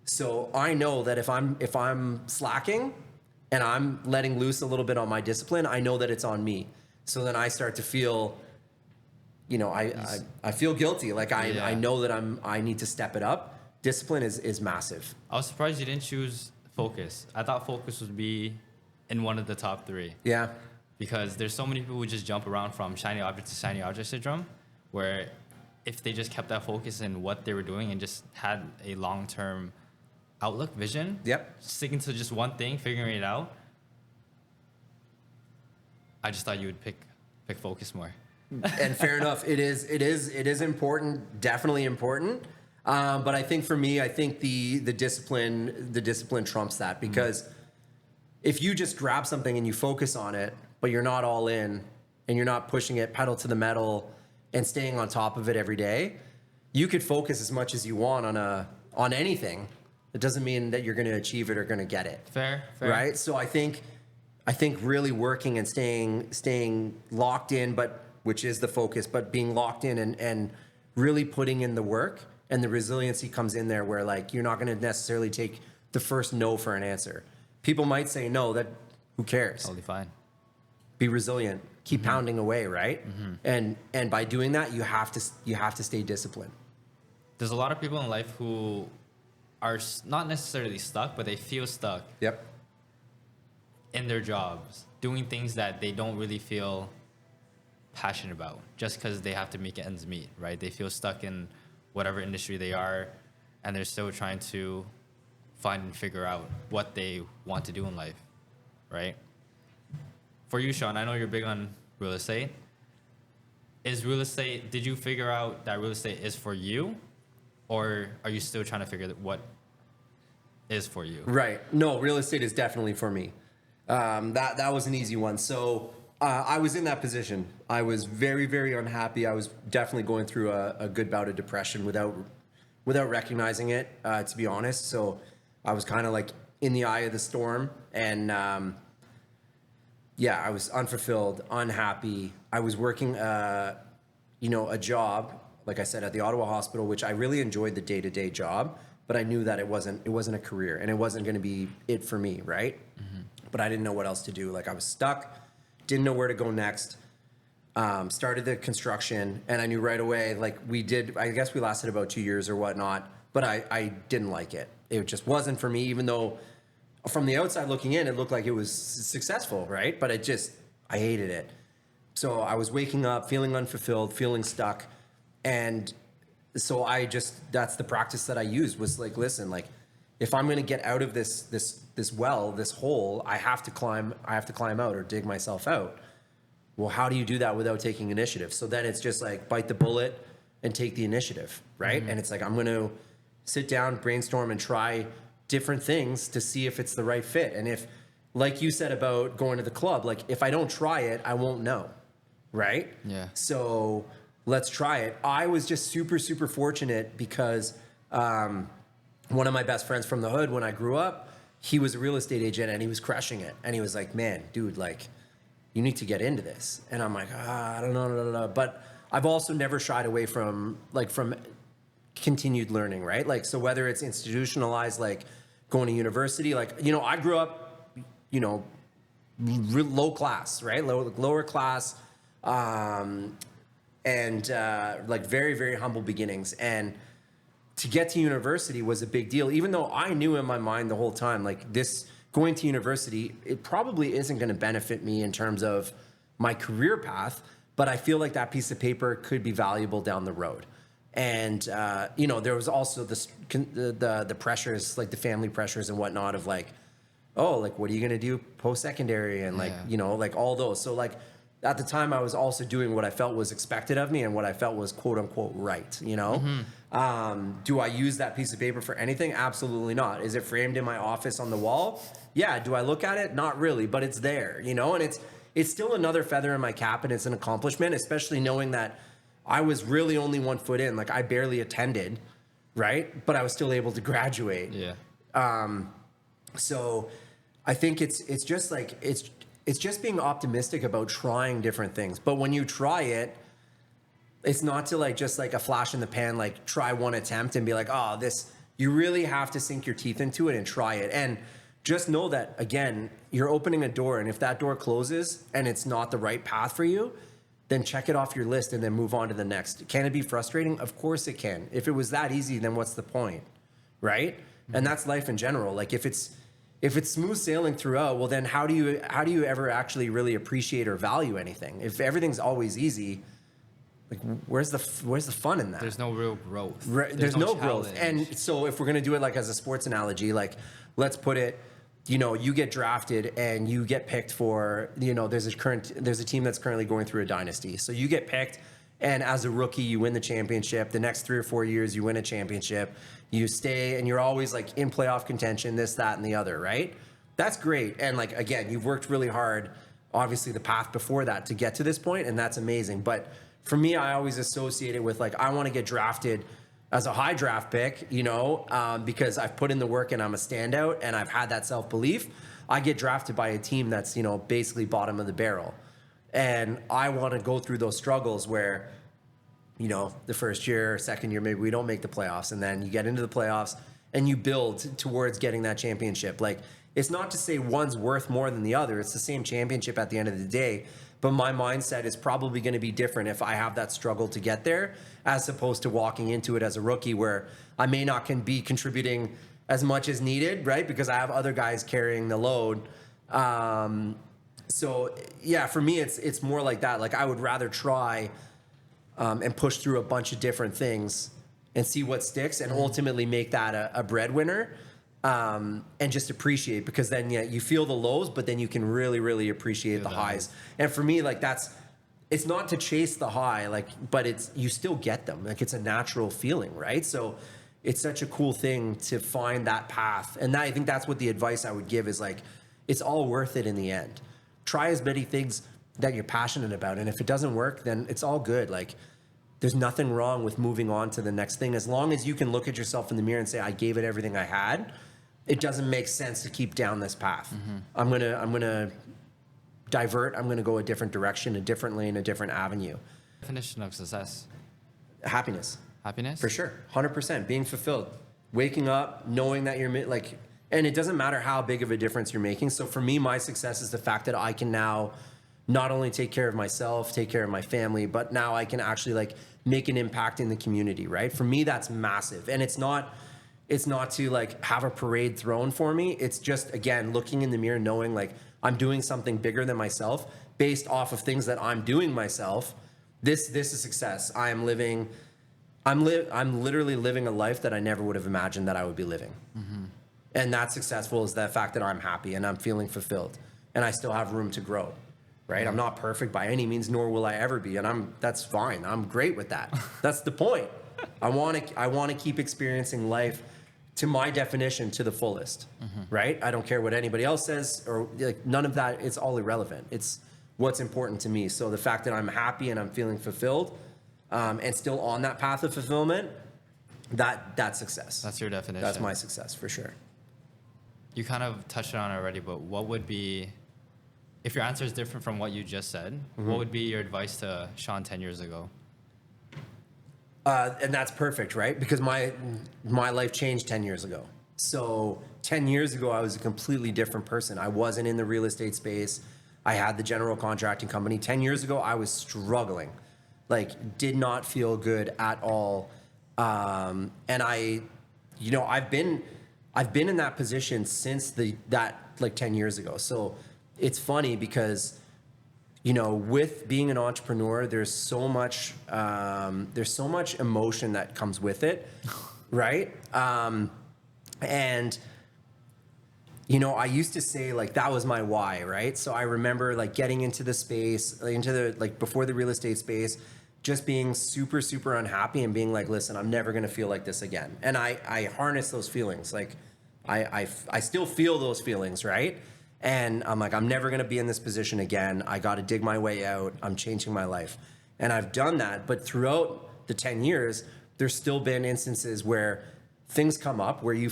So I know that if I'm slacking and I'm letting loose a little bit on my discipline, I know that it's on me. So then I start to feel, you know, I feel guilty. Like, I know that I need to step it up. Discipline is massive. I was surprised you didn't choose focus. I thought focus would be in one of the top three. Yeah. Because there's so many people who just jump around from shiny object to shiny object syndrome, where if they just kept that focus in what they were doing and just had a long-term outlook, vision, sticking to just one thing, figuring it out, I just thought you would pick focus more. And fair enough. It is important, definitely important. But I think for me, the discipline trumps that, because if you just grab something and you focus on it, but you're not all in and you're not pushing it pedal to the metal and staying on top of it every day, you could focus as much as you want on anything. It doesn't mean that you're going to achieve it or going to get it. Fair. Right? So I think really working and staying locked in, but which is the focus, but being locked in and really putting in the work, and the resiliency comes in there, where, like, you're not going to necessarily take the first no for an answer. People might say no, that who cares? Totally fine. Be resilient. Keep pounding away, right? And by doing that, you have to stay disciplined. There's a lot of people in life who are not necessarily stuck, but they feel stuck. Yep. In their jobs, doing things that they don't really feel passionate about, just because they have to make ends meet, right? They feel stuck in whatever industry they are, and they're still trying to find and figure out what they want to do in life, right? For you, Sean, I know you're big on real estate. Did you figure out that real estate is for you, or are you still trying to figure what is for you. Right. No, real estate is definitely for me. That was an easy one. So I was in that position. I was very, very unhappy. I was definitely going through a good bout of depression without recognizing it, to be honest. So I was kind of like in the eye of the storm, and I was unfulfilled, unhappy. I was working, a job, like I said, at the Ottawa Hospital, which I really enjoyed the day-to-day job, but I knew that it wasn't a career, and it wasn't going to be it for me, right? Mm-hmm. But I didn't know what else to do. Like, I was stuck, didn't know where to go next. Started the construction, and I knew right away, like I guess we lasted about 2 years or whatnot, but I didn't like it. It just wasn't for me, even though from the outside looking in, it looked like it was successful, right? But I hated it. So I was waking up, feeling unfulfilled, feeling stuck. And so that's the practice that I used, was like, listen, like, if I'm going to get out of this hole, I have to climb out or dig myself out. Well, how do you do that without taking initiative? So then it's just like, bite the bullet and take the initiative, right? Mm-hmm. And it's like, I'm going to sit down, brainstorm, and try different things to see if it's the right fit. And if, like you said about going to the club, like, if I don't try it, I won't know, right? Yeah. So let's try it. I was just super, super fortunate because one of my best friends from the hood when I grew up, he was a real estate agent and he was crushing it. And he was like, man, dude, like, you need to get into this. And I'm like, I don't know. But I've also never shied away from continued learning, right? Like, so whether it's institutionalized, like going to university, like, I grew up, low class, right? Lower class, and like very, very humble beginnings. And to get to university was a big deal, even though I knew in my mind the whole time, like, this going to university, it probably isn't going to benefit me in terms of my career path, but I feel like that piece of paper could be valuable down the road. And, there was also the pressures, like the family pressures and whatnot of like, oh, like, what are you going to do post-secondary? And like, like all those. So like, at the time I was also doing what I felt was expected of me and what I felt was quote unquote right. Mm-hmm. Do I use that piece of paper for anything? Absolutely not. Is it framed in my office on the wall? Yeah. Do I look at it? Not really, but it's there, and it's still another feather in my cap, and it's an accomplishment, especially knowing that I was really only 1 foot in. Like, I barely attended, right? But I was still able to graduate. Yeah. So I think it's just like, it's just being optimistic about trying different things. But when you try it, it's not to like, just like a flash in the pan, like try one attempt and be like, oh, you really have to sink your teeth into it and try it. And just know that, again, you're opening a door, and if that door closes and it's not the right path for you, then check it off your list and then move on to the next. Can it be frustrating? Of course it can. If it was that easy, then what's the point, right? Mm-hmm. And that's life in general. Like, if it's smooth sailing throughout, well, then how do you ever actually really appreciate or value anything? If everything's always easy, like, where's the fun in that? There's no real growth. There's no growth. And so if we're going to do it like as a sports analogy, like, let's put it, you get drafted and you get picked for, there's a team that's currently going through a dynasty. So you get picked, and as a rookie, you win the championship. The next 3 or 4 years, you win a championship. You stay, and you're always like in playoff contention, this, that, and the other, right? That's great. And like, again, you've worked really hard, obviously the path before that to get to this point, and that's amazing. But for me, I always associate it with like, I want to get drafted as a high draft pick, because I've put in the work and I'm a standout and I've had that self-belief. I get drafted by a team that's, basically bottom of the barrel. And I want to go through those struggles where, the first year, second year, maybe we don't make the playoffs, and then you get into the playoffs and you build towards getting that championship. Like, it's not to say one's worth more than the other. It's the same championship at the end of the day. But my mindset is probably going to be different if I have that struggle to get there, as opposed to walking into it as a rookie where I may not be contributing as much as needed, right? Because I have other guys carrying the load. So yeah, for me, it's more like that. Like, I would rather try and push through a bunch of different things and see what sticks, and ultimately make that a breadwinner. And just appreciate, because then you feel the lows, but then you can really, really appreciate the highs. And for me, like, it's not to chase the high, like, but you still get them. Like, it's a natural feeling, right? So it's such a cool thing to find that path. And I think that's what the advice I would give is like, it's all worth it in the end. Try as many things that you're passionate about. And if it doesn't work, then it's all good. Like, there's nothing wrong with moving on to the next thing. As long as you can look at yourself in the mirror and say, I gave it everything I had, it doesn't make sense to keep down this path. I'm gonna divert. I'm gonna go a different direction, a different lane, a different avenue. Definition of success. Happiness. Happiness? For sure. 100%. Being fulfilled. Waking up, knowing that you're like, and it doesn't matter how big of a difference you're making. So for me, my success is the fact that I can now not only take care of myself, take care of my family, but now I can actually like make an impact in the community, right? For me, that's massive. And it's not to like have a parade thrown for me. It's just, again, looking in the mirror, knowing like I'm doing something bigger than myself based off of things that I'm doing myself. This is success. I'm literally living a life that I never would have imagined that I would be living. And that's successful is the fact that I'm happy and I'm feeling fulfilled and I still have room to grow, right? I'm not perfect by any means, nor will I ever be. And that's fine. I'm great with that. That's the point. I want to keep experiencing life to my definition to the fullest, right? I don't care what anybody else says or like none of that. It's all irrelevant. It's what's important to me. So the fact that I'm happy and I'm feeling fulfilled and still on that path of fulfillment, that's success. That's your definition. That's my success for sure. You kind of touched on it already, but what would be, if your answer is different from what you just said, what would be your advice to Sean 10 years ago? And that's perfect, right? Because my life changed 10 years ago. So 10 years ago, I was a completely different person. I wasn't in the real estate space. I had the general contracting company. 10 years ago, I was struggling, like did not feel good at all. And I've been in that position since that like 10 years ago. So it's funny because, with being an entrepreneur, there's so much emotion that comes with it, right? And I used to say like that was my why, right? So I remember like getting into the space, before the real estate space, just being super, super unhappy and being like, listen, I'm never gonna feel like this again. And I harness those feelings. Like I still feel those feelings, right? And I'm like, I'm never gonna be in this position again. I gotta dig my way out. I'm changing my life. And I've done that, but throughout the 10 years, there's still been instances where things come up where you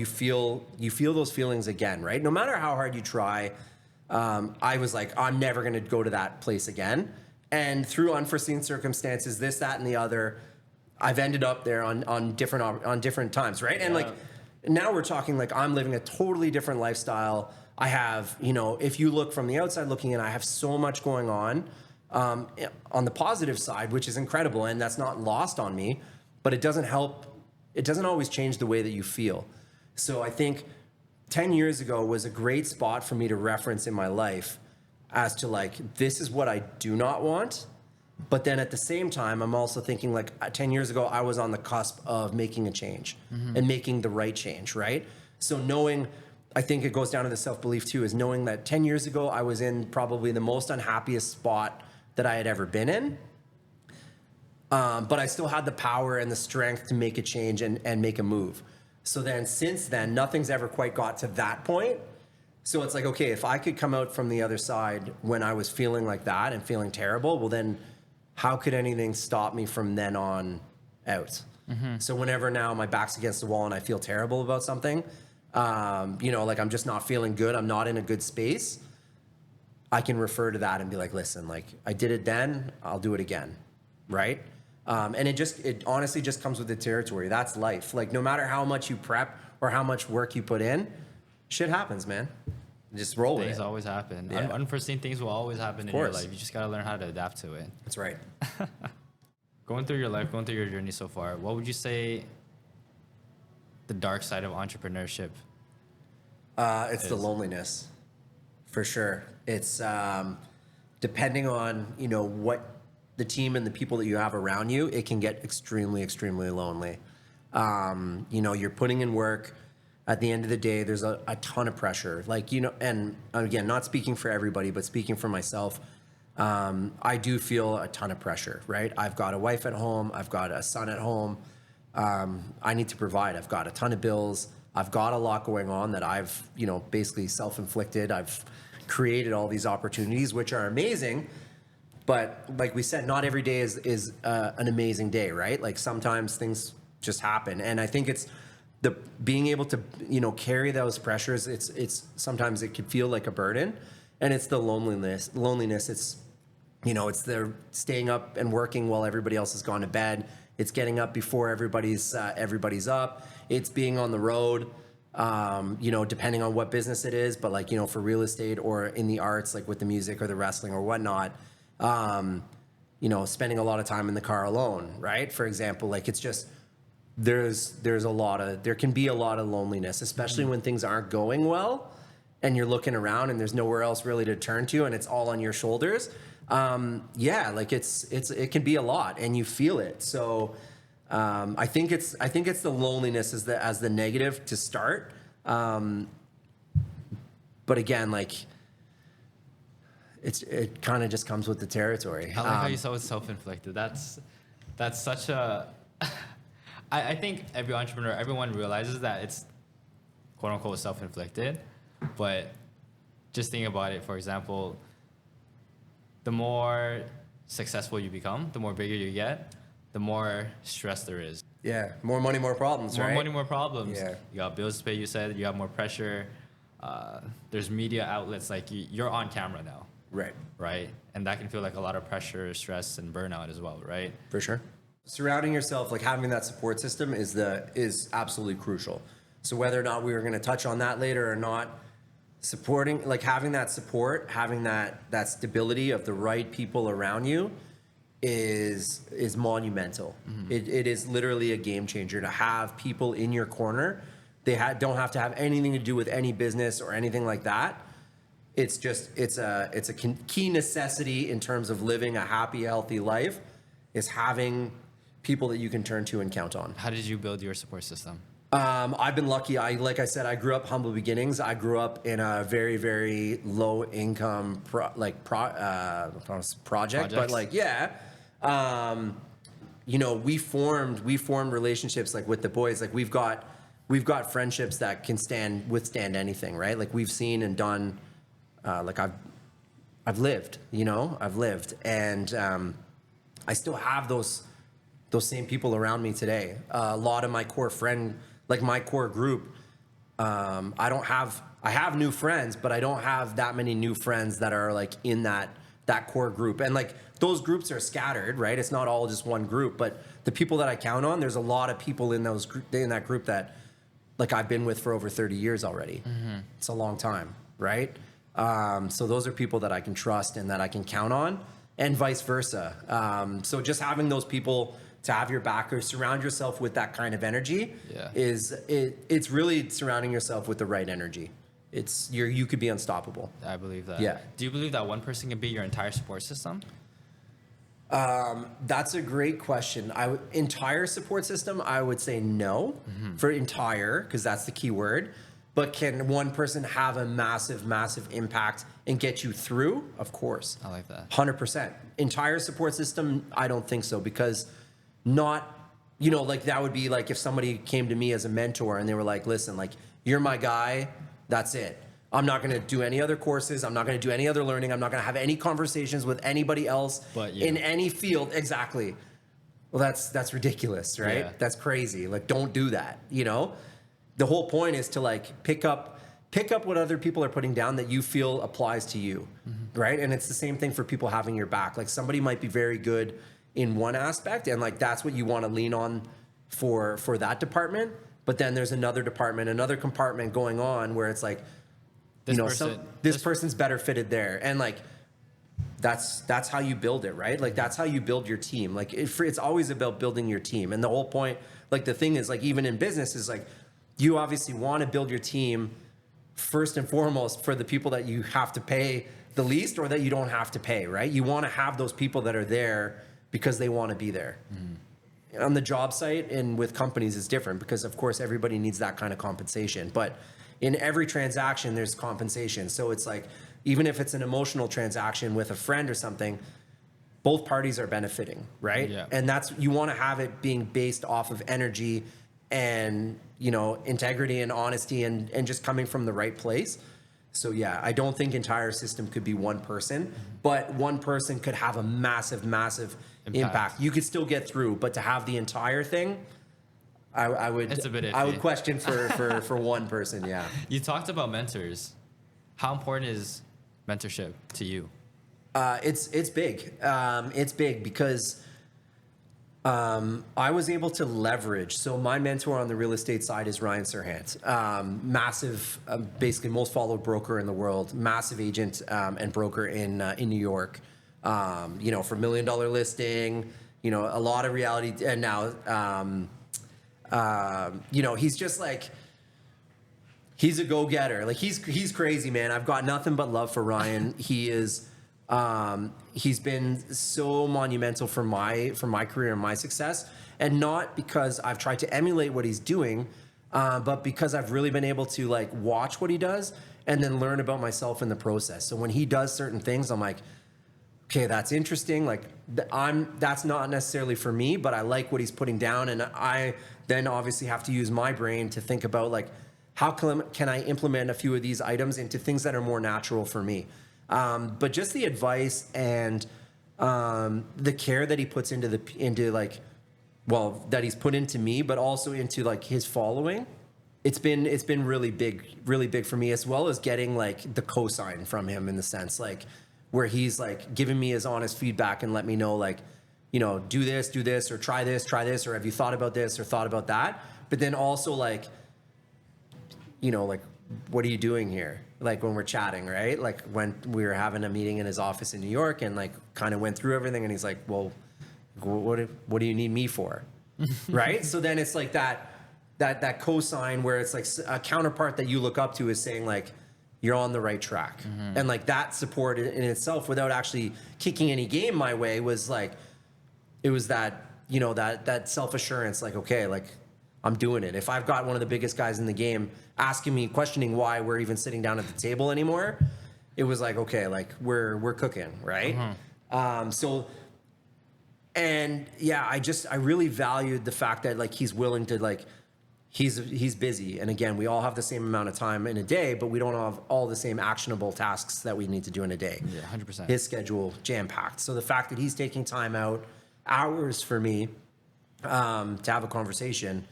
feel those feelings again, right? No matter how hard you try, I was like, I'm never gonna go to that place again. And through unforeseen circumstances, this, that, and the other, I've ended up there on different times, right? And like now we're talking like I'm living a totally different lifestyle. I have, if you look from the outside looking in, I have so much going on the positive side, which is incredible, and that's not lost on me. But it doesn't help. It doesn't always change the way that you feel. So I think 10 years ago was a great spot for me to reference in my life as to like, this is what I do not want. But then at the same time, I'm also thinking like 10 years ago, I was on the cusp of making a change and making the right change, right? So I think it goes down to the self-belief too, is knowing that 10 years ago, I was in probably the most unhappiest spot that I had ever been in. But I still had the power and the strength to make a change and make a move. So then since then, nothing's ever quite got to that point. So it's like, okay, if I could come out from the other side when I was feeling like that and feeling terrible, well then how could anything stop me from then on out? So whenever now my back's against the wall and I feel terrible about something, like I'm just not feeling good, I'm not in a good space, I can refer to that and be like, listen, like I did it then, I'll do it again, right? And it honestly just comes with the territory. That's life. Like no matter how much you prep or how much work you put in, shit happens, man. Just roll with it. Things always happen. Yeah. Unforeseen things will always happen in your life. You just gotta learn how to adapt to it. That's right. Going through your life, going through your journey so far, what would you say the dark side of entrepreneurship? It's the loneliness, for sure. It's depending on what the team and the people that you have around you, it can get extremely, extremely lonely. You're putting in work. At the end of the day, there's a ton of pressure. Like, and again, not speaking for everybody, but speaking for myself, I do feel a ton of pressure, right? I've got a wife at home. I've got a son at home. I need to provide. I've got a ton of bills. I've got a lot going on that I've, basically self-inflicted. I've created all these opportunities, which are amazing. But like we said, not every day is an amazing day, right? Like sometimes things just happen. And I think it's the being able to, carry those pressures. It's sometimes it can feel like a burden, and it's the loneliness. It's, it's the staying up and working while everybody else has gone to bed. It's getting up before everybody's up. It's being on the road, depending on what business it is, but like, for real estate or in the arts, like with the music or the wrestling or whatnot, spending a lot of time in the car alone, right? For example, like it's just, there can be a lot of loneliness, especially when things aren't going well and you're looking around and there's nowhere else really to turn to and it's all on your shoulders. Like it can be a lot and you feel it. So, I think it's the loneliness as the negative to start. But again, like it kind of just comes with the territory. I like how you said it's self-inflicted. That's such a, I think everyone realizes that it's quote unquote self-inflicted, but just think about it. For example, the more successful you become, the more bigger you get, the more stress there is. Yeah, more money, more problems, right? More money, more problems. Yeah. You got bills to pay, you said, you have more pressure. There's media outlets, like you're on camera now. Right? And that can feel like a lot of pressure, stress, and burnout as well, right? For sure. Surrounding yourself, like having that support system is absolutely crucial. So whether or not we were going to touch on that later or not, supporting, like having that support, having that stability of the right people around you is monumental. Mm-hmm. It is literally a game changer to have people in your corner. They don't have to have anything to do with any business or anything like that. It's a key necessity in terms of living a happy, healthy life, is having people that you can turn to and count on. How did you build your support system? I've been lucky. Like I said, I grew up humble beginnings. I grew up in a very, very low income project, but like, yeah. We formed relationships like with the boys. Like we've got friendships that can withstand anything, right? Like we've seen and done, like I've lived, and I still have those same people around me today. A lot of my core group, I have new friends, but I don't have that many new friends that are like in that core group. And like those groups are scattered, right? It's not all just one group, but the people that I count on, there's a lot of people in that group that like I've been with for over 30 years already. Mm-hmm. It's a long time, right? So those are people that I can trust and that I can count on, and vice versa. So just having those people to have your back or surround yourself with that kind of energy it's really surrounding yourself with the right energy. You could be unstoppable. I believe that. Yeah. Do you believe that one person can be your entire support system? That's a great question. Entire support system, I would say no. Mm-hmm. For entire, because that's the key word. But can one person have a massive, massive impact and get you through? Of course. I like that. 100%. Entire support system, I don't think so, because not, like that would be like if somebody came to me as a mentor and they were like, listen, like you're my guy, that's it. I'm not going to do any other courses. I'm not going to do any other learning. I'm not going to have any conversations with anybody else in any field. Exactly. Well, that's ridiculous, right? Yeah. That's crazy. Like, don't do that. The whole point is to like pick up what other people are putting down that you feel applies to you, mm-hmm. right? And it's the same thing for people having your back. Like somebody might be very good in one aspect, and like that's what you want to lean on for that department. But then there's another department, another compartment going on where it's like, this person's better fitted there, and like that's how you build it, right? Like that's how you build your team. Like it's always about building your team, and the whole point, like the thing is, like even in business, is like you obviously want to build your team first and foremost for the people that you have to pay the least or that you don't have to pay, right? You want to have those people that are there because they want to be there. Mm. On the job site and with companies is different because of course everybody needs that kind of compensation, but in every transaction there's compensation. So it's like, even if it's an emotional transaction with a friend or something, both parties are benefiting, right? Yeah. And that's, you want to have it being based off of energy and, you know, integrity and honesty and just coming from the right place. So yeah, I don't think entire system could be one person, but one person could have a massive, massive impact. You could still get through, but to have the entire thing, I would, It's a bit I would iffy. question for one person. Yeah. You talked about mentors. How important is mentorship to you? It's big. It's big because I was able to leverage. So my mentor on the real estate side is Ryan Serhant, massive, basically most followed broker in the world, massive agent and broker in New York. You know, for $1 Million Listing, you know, a lot of reality, and now, you know, he's just like. He's a go-getter. Like he's crazy, man. I've got nothing but love for Ryan. He is. He's been so monumental for my career and my success, and not because I've tried to emulate what he's doing, but because I've really been able to like watch what he does and then learn about myself in the process. So when he does certain things, I'm like, okay, that's interesting. Like that's not necessarily for me, but I like what he's putting down, and I then obviously have to use my brain to think about like, how can I implement a few of these items into things that are more natural for me? But just the advice and the care that he puts into like, well, that he's put into me, but also into like his following. It's been really big for me, as well as getting like the cosign from him, in the sense like where he's like giving me his honest feedback and let me know like, you know, do this, or try this, or have you thought about this or thought about that? But then also like, you know, like, what are you doing here? Like when we're chatting, right? Like when we were having a meeting in his office in New York and like kind of went through everything, and he's like, well, what do you need me for? Right? So then it's like that cosign where it's like a counterpart that you look up to is saying like, you're on the right track. And like that support in itself, without actually kicking any game my way, was like, it was that, you know, that self-assurance, like, okay, like, I'm doing it. If I've got one of the biggest guys in the game asking me, questioning why we're even sitting down at the table anymore, it was like, okay, like we're cooking, right? So, and yeah, I really valued the fact that like he's willing to like, he's busy. And again, we all have the same amount of time in a day, but we don't have all the same actionable tasks that we need to do in a day. Yeah, 100%. His schedule jam-packed. So the fact that he's taking time out, hours for me, to have a conversation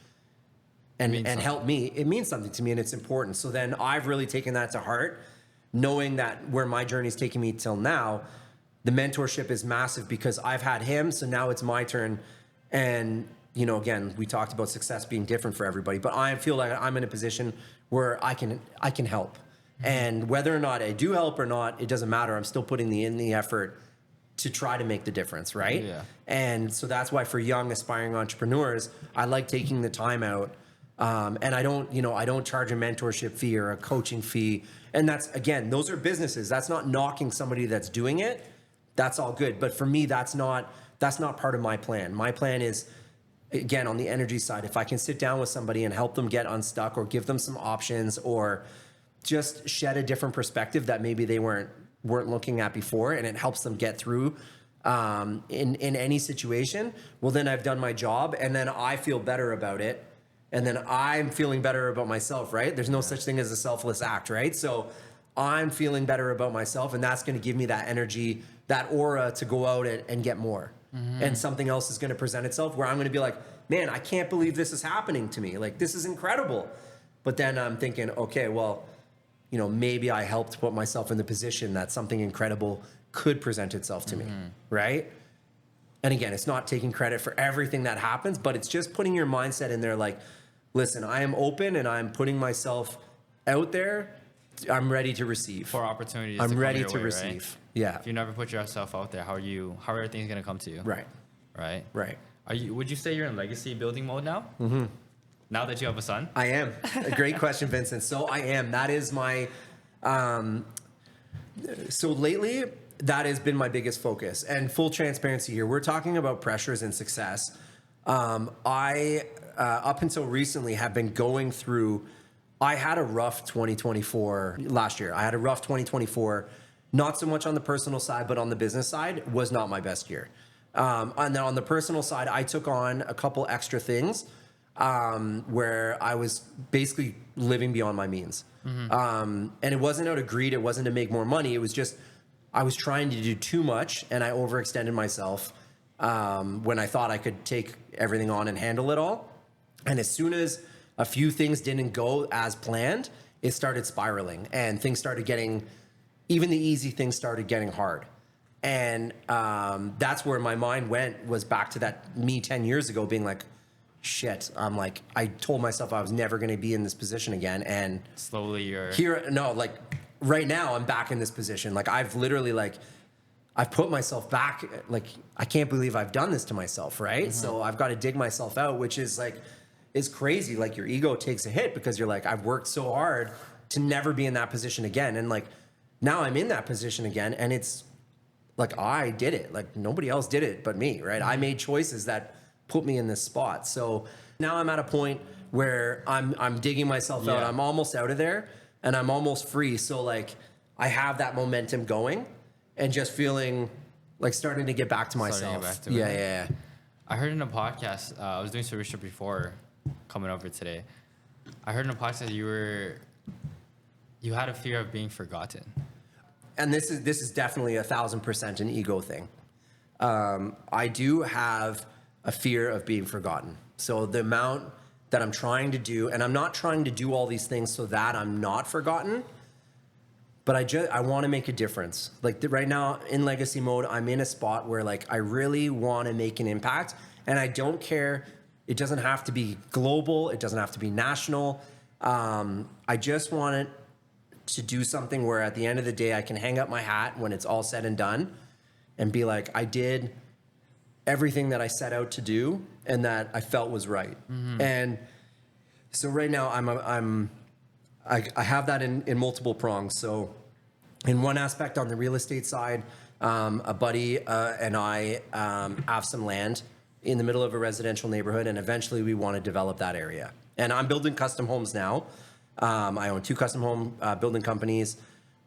and help me, it means something to me, and it's important. So then I've really taken that to heart, knowing that where my journey's taking me till now, the mentorship is massive because I've had him. So now it's my turn. And, you know, again, we talked about success being different for everybody, but I feel like I'm in a position where I can help. And whether or not I do help or not, it doesn't matter. I'm still putting in the effort to try to make the difference, right? Yeah. And so that's why for young aspiring entrepreneurs, I like taking the time out. And I don't charge a mentorship fee or a coaching fee. And that's, again, those are businesses. That's not knocking somebody that's doing it. That's all good. But for me, that's not part of my plan. My plan is, again, on the energy side, if I can sit down with somebody and help them get unstuck, or give them some options, or just shed a different perspective that maybe they weren't looking at before, and it helps them get through in any situation, well, then I've done my job, and then I feel better about it. And then I'm feeling better about myself, right? There's no such thing as a selfless act, right? So I'm feeling better about myself, and that's going to give me that energy, that aura to go out and get more. And something else is going to present itself where I'm going to be like, man, I can't believe this is happening to me. Like, this is incredible. But then I'm thinking, okay, well, you know, maybe I helped put myself in the position that something incredible could present itself to me, right? And again, it's not taking credit for everything that happens, but it's just putting your mindset in there like, listen, I am open and I'm putting myself out there. I'm ready to receive. For opportunities. I'm to come ready your to way, receive. Right? Yeah. If you never put yourself out there, how are things gonna come to you? Right. Right. Right. Would you say you're in legacy building mode now? Now that you have a son? I am. A great question, Vincent. So I am. That is my. So lately, that has been my biggest focus. And full transparency here, we're talking about pressures and success. I up until recently have been going through. I had a rough 2024 last year. I had a rough 2024, not so much on the personal side, but on the business side, was not my best year. And then on the personal side, I took on a couple extra things where I was basically living beyond my means. And it wasn't out of greed. It wasn't to make more money. It was just, I was trying to do too much, and I overextended myself when I thought I could take everything on and handle it all. And as soon as a few things didn't go as planned, it started spiraling, and things started getting, even the easy things started getting hard. And that's where my mind was back to that me 10 years ago being like, shit, I'm like, I told myself I was never going to be in this position again. And Slowly you're... right now I'm back in this position. Like I've literally I've put myself back. Like, I can't believe I've done this to myself. Right. So I've got to dig myself out, which is is crazy. Like your ego takes a hit because you're like, I've worked so hard to never be in that position again. And like, now I'm in that position again. And it's like, I did it. Like nobody else did it but me. Right. I made choices that put me in this spot. So now I'm at a point where I'm digging myself out. I'm almost out of there and I'm almost free. So like I have that momentum going and just feeling like starting to get back to myself. Yeah. I heard in a podcast, I was doing some research before coming over today. I heard in a podcast you had a fear of being forgotten. And this is definitely 1,000% an ego thing. I do have a fear of being forgotten. So the amount that I'm trying to do, and I'm not trying to do all these things so that I'm not forgotten, but I want to make a difference. Like right now in legacy mode, I'm in a spot where like I really want to make an impact, and I don't care. It doesn't have to be global. It doesn't have to be national. I just want it to do something where at the end of the day, I can hang up my hat when it's all said and done and be like, I did everything that I set out to do and that I felt was right. And so right now I have that in multiple prongs. So in one aspect on the real estate side, a buddy and I have some land in the middle of a residential neighborhood, and eventually we want to develop that area. And I'm building custom homes now. I own 2 custom home building companies,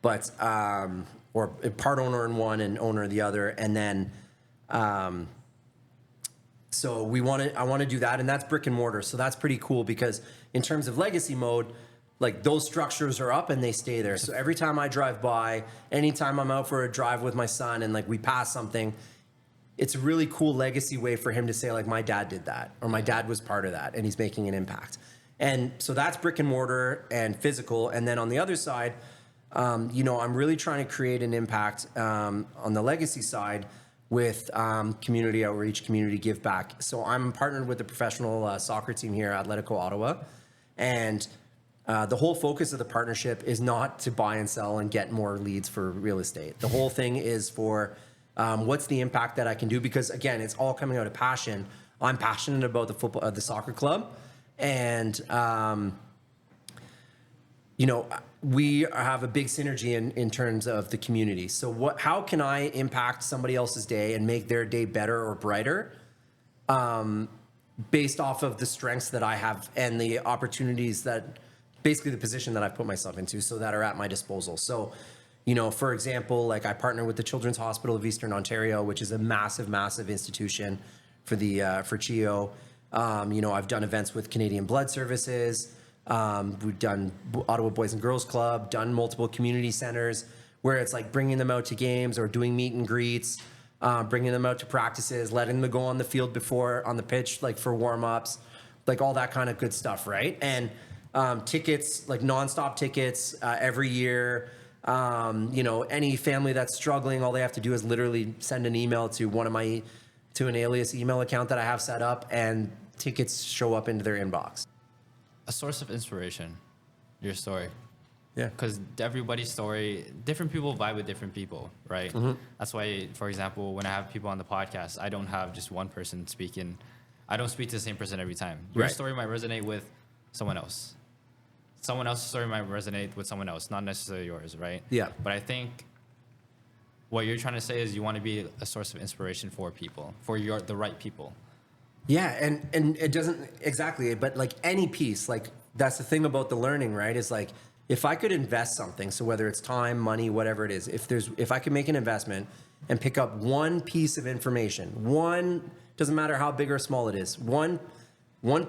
but or part owner in one and owner in the other. And then so I want to do that, and that's brick and mortar. So that's pretty cool because in terms of legacy mode, like those structures are up and they stay there. So every time I drive by, anytime I'm out for a drive with my son and like we pass something, it's a really cool legacy way for him to say like, my dad did that, or my dad was part of that and he's making an impact. And so that's brick and mortar and physical. And then on the other side, I'm really trying to create an impact on the legacy side with community outreach, community give back. So I'm partnered with the professional soccer team here at Atletico Ottawa. And the whole focus of the partnership is not to buy and sell and get more leads for real estate. The whole thing is for what's the impact that I can do? Because again, it's all coming out of passion. I'm passionate about the soccer club. And, we have a big synergy in terms of the community. So how can I impact somebody else's day and make their day better or brighter based off of the strengths that I have and the opportunities that basically the position that I've put myself into so that are at my disposal. So, for example, like I partner with the Children's Hospital of Eastern Ontario, which is a massive, massive institution for CHEO. I've done events with Canadian Blood Services. We've done Ottawa Boys and Girls Club, done multiple community centers where it's like bringing them out to games or doing meet and greets, bringing them out to practices, letting them go on the field before on the pitch, like for warm-ups, like all that kind of good stuff, right? And tickets, like nonstop tickets every year. Any family that's struggling, all they have to do is literally send an email to an alias email account that I have set up, and tickets show up into their inbox. A source of inspiration, your story. Yeah. Because everybody's story, different people vibe with different people, right? That's why, for example, when I have people on the podcast, I don't have just one person speaking. I don't speak to the same person every time. Your story might resonate with someone else. Someone else's story might resonate with someone else, not necessarily yours, right? Yeah. But I think what you're trying to say is you want to be a source of inspiration for people, for the right people. Yeah, and it doesn't exactly, but like any piece, like that's the thing about the learning, right? Is like if I could invest something, so whether it's time, money, whatever it is, if I could make an investment and pick up one piece of information, doesn't matter how big or small it is, one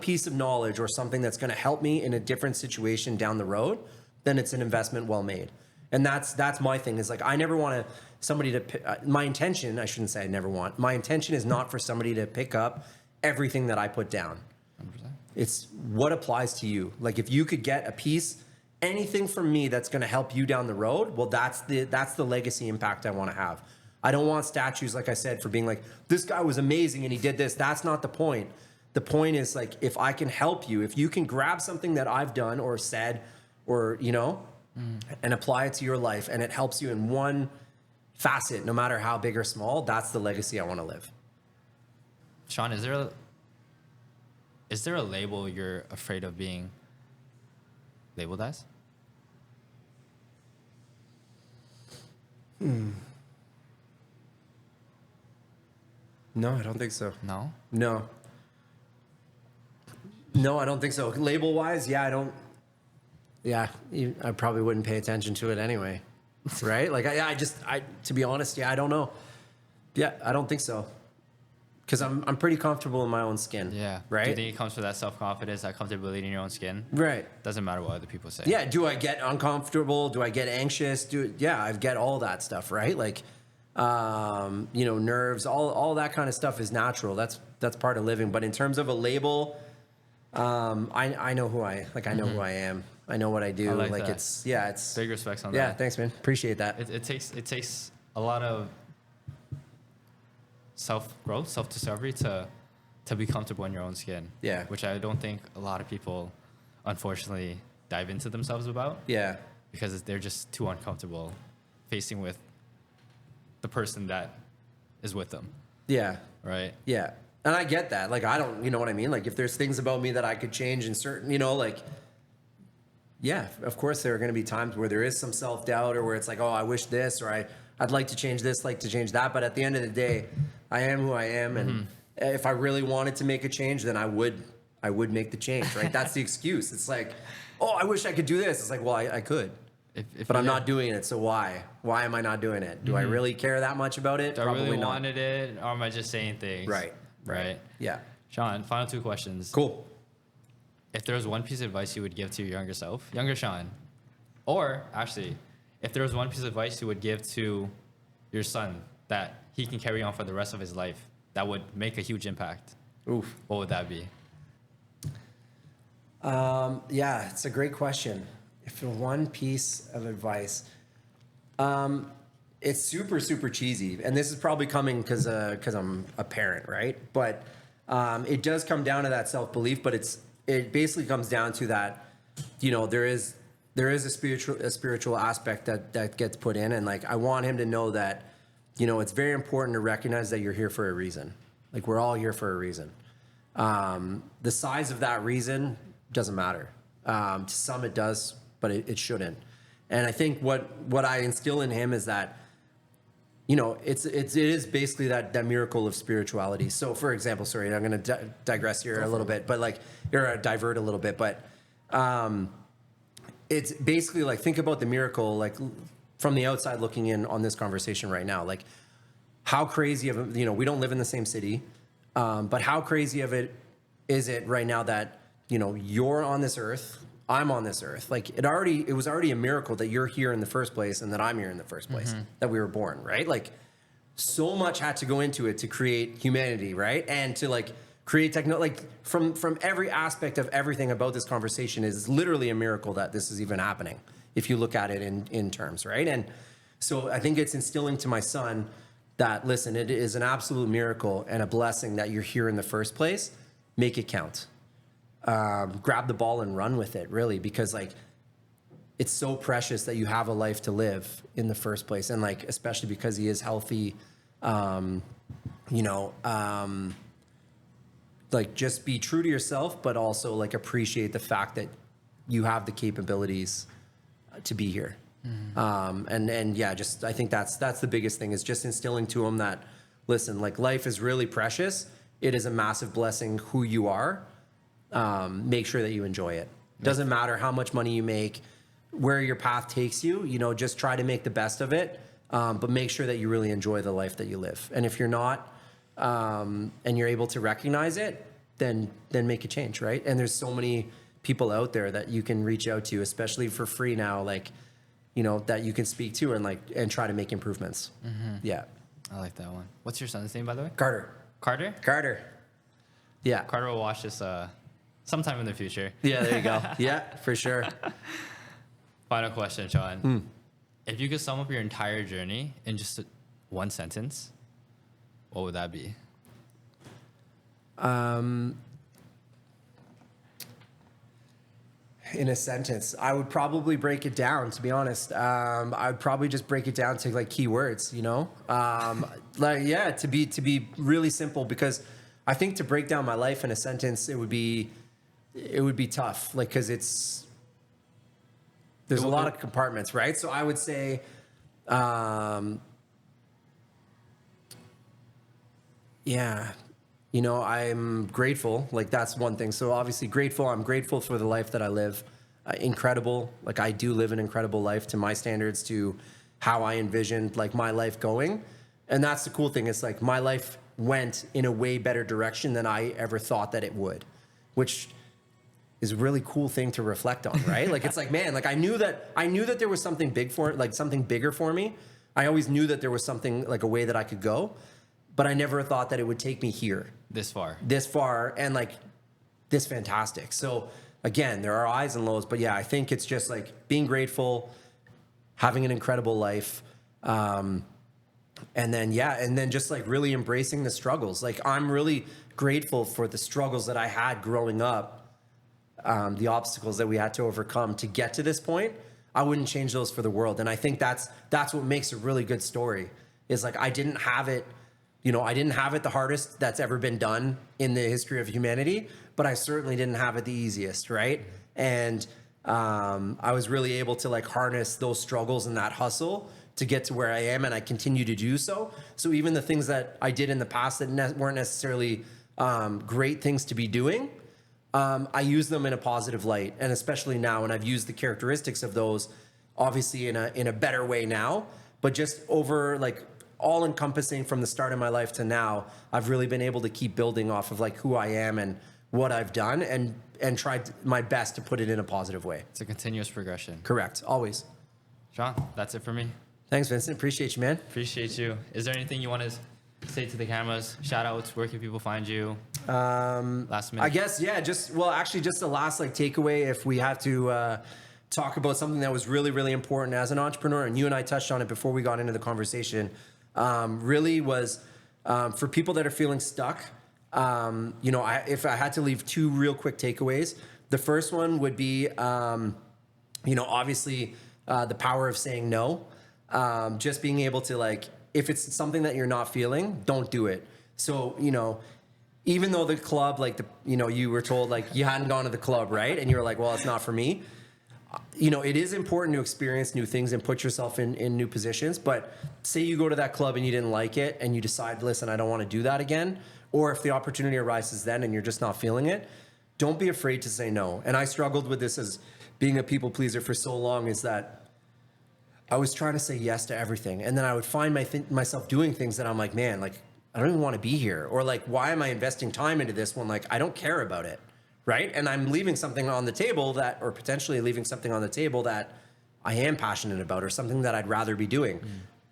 piece of knowledge or something that's going to help me in a different situation down the road, then it's an investment well made. And that's my thing, is like, I never want somebody to, my intention, I shouldn't say I never want, my intention is not for somebody to pick up everything that I put down. 100%. It's what applies to you. Like, if you could get a piece, anything from me that's going to help you down the road, well, that's the legacy impact I want to have. I don't want statues, like I said, for being like, this guy was amazing and he did this. That's not the point. The point is, like, if I can help you, if you can grab something that I've done or said, or, you know, and apply it to your life, and it helps you in one facet, no matter how big or small, that's the legacy I want to live. Sean, is there a label you're afraid of being labeled as? No, I don't think so. No? No, I don't think so. Label wise, yeah, I don't. Yeah, I probably wouldn't pay attention to it anyway, right? Like, to be honest, yeah, I don't know. Yeah, I don't think so, because I'm pretty comfortable in my own skin. Yeah. Right. Do you think it comes from that self-confidence, that comfortability in your own skin? Right. Doesn't matter what other people say. Yeah. Do I get uncomfortable? Do I get anxious? Yeah, I get all that stuff, right? Like, you know, nerves, all that kind of stuff is natural. That's part of living. But in terms of a label, I know who I know who I am. I know what I do. I like that. It's Big respects on yeah. that. Thanks, man. Appreciate that. It takes a lot of self-growth, self-discovery to be comfortable in your own skin. Yeah. Which I don't think a lot of people, unfortunately, dive into themselves about. Yeah. Because they're just too uncomfortable facing with the person that is with them. Yeah. Right? Yeah. And I get that. Like, I don't, you know what I mean? Like, if there's things about me that I could change in certain, you know, like, yeah, of course there are going to be times where there is some self-doubt, or where it's like, oh, I wish this, or I'd like to change this, like to change that. But at the end of the day, I am who I am. And if I really wanted to make a change, then I would make the change, right? That's the excuse. It's like, oh, I wish I could do this. It's like, well, I could, but I'm not doing it. So why am I not doing it? Do I really care that much about it? Do I Probably really not. wanted it, or am I just saying things? Right. Yeah. Sean, final 2 questions. Cool. If there was one piece of advice you would give to your younger Sean, or actually, if there was one piece of advice you would give to your son that he can carry on for the rest of his life, that would make a huge impact, Oof. what would that be? Yeah, it's a great question. If one piece of advice, it's super, super cheesy. And this is probably coming because I'm a parent, right? But it does come down to that self-belief, but it basically comes down to that, you know, there is a spiritual aspect that gets put in. And like, I want him to know that, you know, it's very important to recognize that you're here for a reason. Like, we're all here for a reason. The size of that reason doesn't matter. To some it does, but it shouldn't. And I think what I instill in him is that, you know, it is basically that miracle of spirituality. So, for example, sorry, I'm going to digress here a little bit, but like, or divert a little bit, but it's basically like, think about the miracle, like from the outside looking in on this conversation right now, like how crazy of it, you know, we don't live in the same city, but how crazy of it is it right now that, you know, you're on this earth, I'm on this earth. Like, it was already a miracle that you're here in the first place and that I'm here in the first place, that we were born, right? Like, so much had to go into it to create humanity, right? And to like create technology, like from every aspect of everything about this conversation is literally a miracle that this is even happening, if you look at it in terms, right? And so I think it's instilling to my son that, listen, it is an absolute miracle and a blessing that you're here in the first place. Make it count. Grab the ball and run with it, really, because like, it's so precious that you have a life to live in the first place. And like, especially because he is healthy, you know, like, just be true to yourself, but also like appreciate the fact that you have the capabilities to be here. And yeah, just, I think that's the biggest thing, is just instilling to him that, listen, like, life is really precious. It is a massive blessing who you are. Make sure that you enjoy it. Doesn't matter how much money you make, where your path takes you, you know, just try to make the best of it. But make sure that you really enjoy the life that you live. And if you're not, and you're able to recognize it, then make a change, right? And there's so many people out there that you can reach out to, especially for free now, like, you know, that you can speak to and try to make improvements. Yeah. I like that one. What's your son's name, by the way? Carter. Carter? Yeah. Carter will watch this sometime in the future. Yeah, there you go. Yeah, for sure. Final question, Sean. If you could sum up your entire journey in just one sentence, what would that be? In a sentence, I would probably break it down, to be honest. I would probably just break it down to like keywords, you know? To be really simple, because I think to break down my life in a sentence, it would be tough. Like, cause there's a lot of compartments, right? So I would say, you know, I'm grateful. Like, that's one thing. So obviously grateful. I'm grateful for the life that I live. Incredible. Like, I do live an incredible life to my standards, to how I envisioned like my life going. And that's the cool thing. It's like my life went in a way better direction than I ever thought that it would, which is a really cool thing to reflect on, right? Like, it's like, man, like I knew that there was something big for it, like something bigger for me. I always knew that there was something, like a way that I could go, but I never thought that it would take me here. This far, and like this fantastic. So again, there are highs and lows, but yeah, I think it's just like being grateful, having an incredible life. And then just like really embracing the struggles. Like, I'm really grateful for the struggles that I had growing up, the obstacles that we had to overcome to get to this point. I wouldn't change those for the world. And I think that's what makes a really good story, is like, I didn't have it the hardest that's ever been done in the history of humanity, but I certainly didn't have it the easiest, right? And I was really able to like harness those struggles and that hustle to get to where I am, and I continue to do so. So even the things that I did in the past that weren't necessarily great things to be doing, I use them in a positive light, and especially now, and I've used the characteristics of those obviously in a better way now, but just over like all encompassing from the start of my life to now, I've really been able to keep building off of like who I am and what I've done, and tried my best to put it in a positive way. It's a continuous progression. Correct. Always. Sean, that's it for me. Thanks, Vincent. Appreciate you, man. Appreciate you. Is there anything you want to say to the cameras? Shout outs, where can people find you? Last minute. I guess, yeah, just the last like takeaway, if we have to talk about something that was really, really important as an entrepreneur, and you and I touched on it before we got into the conversation, really was for people that are feeling stuck. You know, if I had to leave two real quick takeaways, the first one would be, you know, obviously the power of saying no. Just being able to, like, if it's something that you're not feeling, don't do it. So, you know, even though the club, like, you were told like you hadn't gone to the club, right? And you were like, well, it's not for me. You know, it is important to experience new things and put yourself in new positions. But say you go to that club and you didn't like it, and you decide, listen, I don't want to do that again. Or if the opportunity arises then and you're just not feeling it, don't be afraid to say no. And I struggled with this as being a people pleaser for so long, is that I was trying to say yes to everything. And then I would find myself doing things that I'm like, man, like, I don't even want to be here. Or like, why am I investing time into this when, like, I don't care about it, right? And I'm leaving something on the table or potentially leaving something on the table that I am passionate about, or something that I'd rather be doing.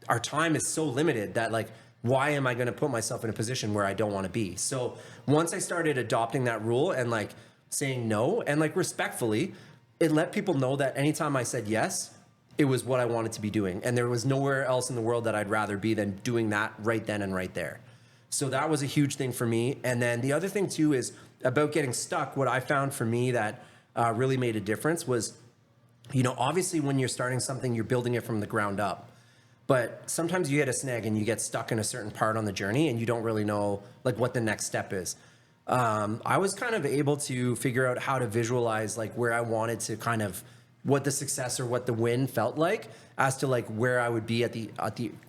Our time is so limited that, like, why am I going to put myself in a position where I don't want to be? So once I started adopting that rule and like saying no, and like respectfully, it let people know that anytime I said yes, it was what I wanted to be doing. And there was nowhere else in the world that I'd rather be than doing that right then and right there. So that was a huge thing for me. And then the other thing too is about getting stuck. What I found for me that really made a difference was, you know, obviously when you're starting something, you're building it from the ground up. But sometimes you hit a snag and you get stuck in a certain part on the journey and you don't really know like what the next step is. I was kind of able to figure out how to visualize like where I wanted to kind of, what the success or what the win felt like, as to like where I would be at the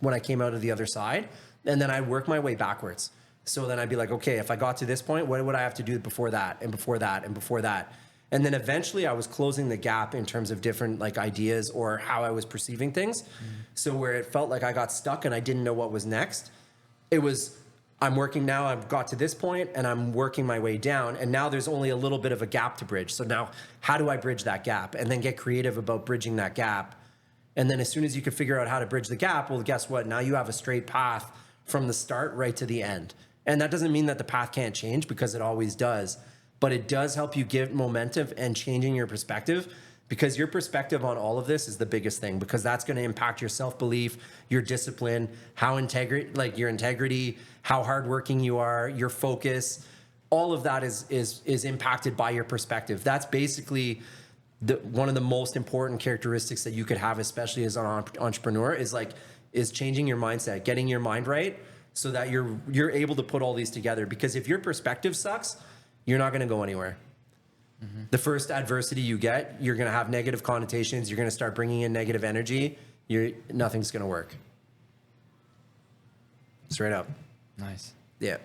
when I came out of the other side. And then I'd work my way backwards. So then I'd be like, okay, if I got to this point, what would I have to do before that and before that and before that? And then eventually I was closing the gap in terms of different like ideas or how I was perceiving things. So where it felt like I got stuck and I didn't know what was next, it was, I'm working now, I've got to this point and I'm working my way down. And now there's only a little bit of a gap to bridge. So now how do I bridge that gap? And then get creative about bridging that gap. And then as soon as you can figure out how to bridge the gap, well, guess what? Now you have a straight path from the start right to the end. And that doesn't mean that the path can't change, because it always does. But it does help you give momentum and changing your perspective, because your perspective on all of this is the biggest thing, because that's going to impact your self-belief, your discipline, how your integrity, how hardworking you are, your focus. All of that is impacted by your perspective. That's basically one of the most important characteristics that you could have, especially as an entrepreneur, is changing your mindset, getting your mind right, so that you're able to put all these together. Because if your perspective sucks, you're not going to go anywhere. Mm-hmm. The first adversity you get, you're going to have negative connotations. You're going to start bringing in negative energy. Nothing's going to work. Straight up. Nice. Yeah.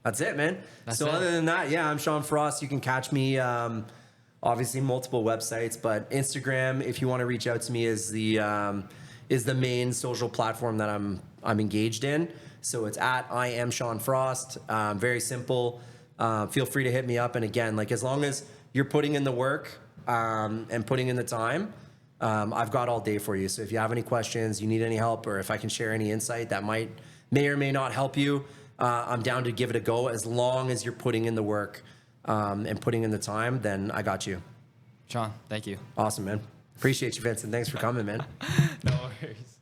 That's it, man. That's so it. Other than that, yeah, I'm Sean Frost. You can catch me, obviously multiple websites, but Instagram, if you want to reach out to me, is the main social platform that I'm engaged in. So it's at I am Sean Frost. Very simple. Feel free to hit me up. And again, like, as long as you're putting in the work and putting in the time, I've got all day for you. So if you have any questions, you need any help, or if I can share any insight that may or may not help you, I'm down to give it a go. As long as you're putting in the work and putting in the time, then I got you. Sean, thank you. Awesome, man. Appreciate you, Vincent. Thanks for coming, man. No worries.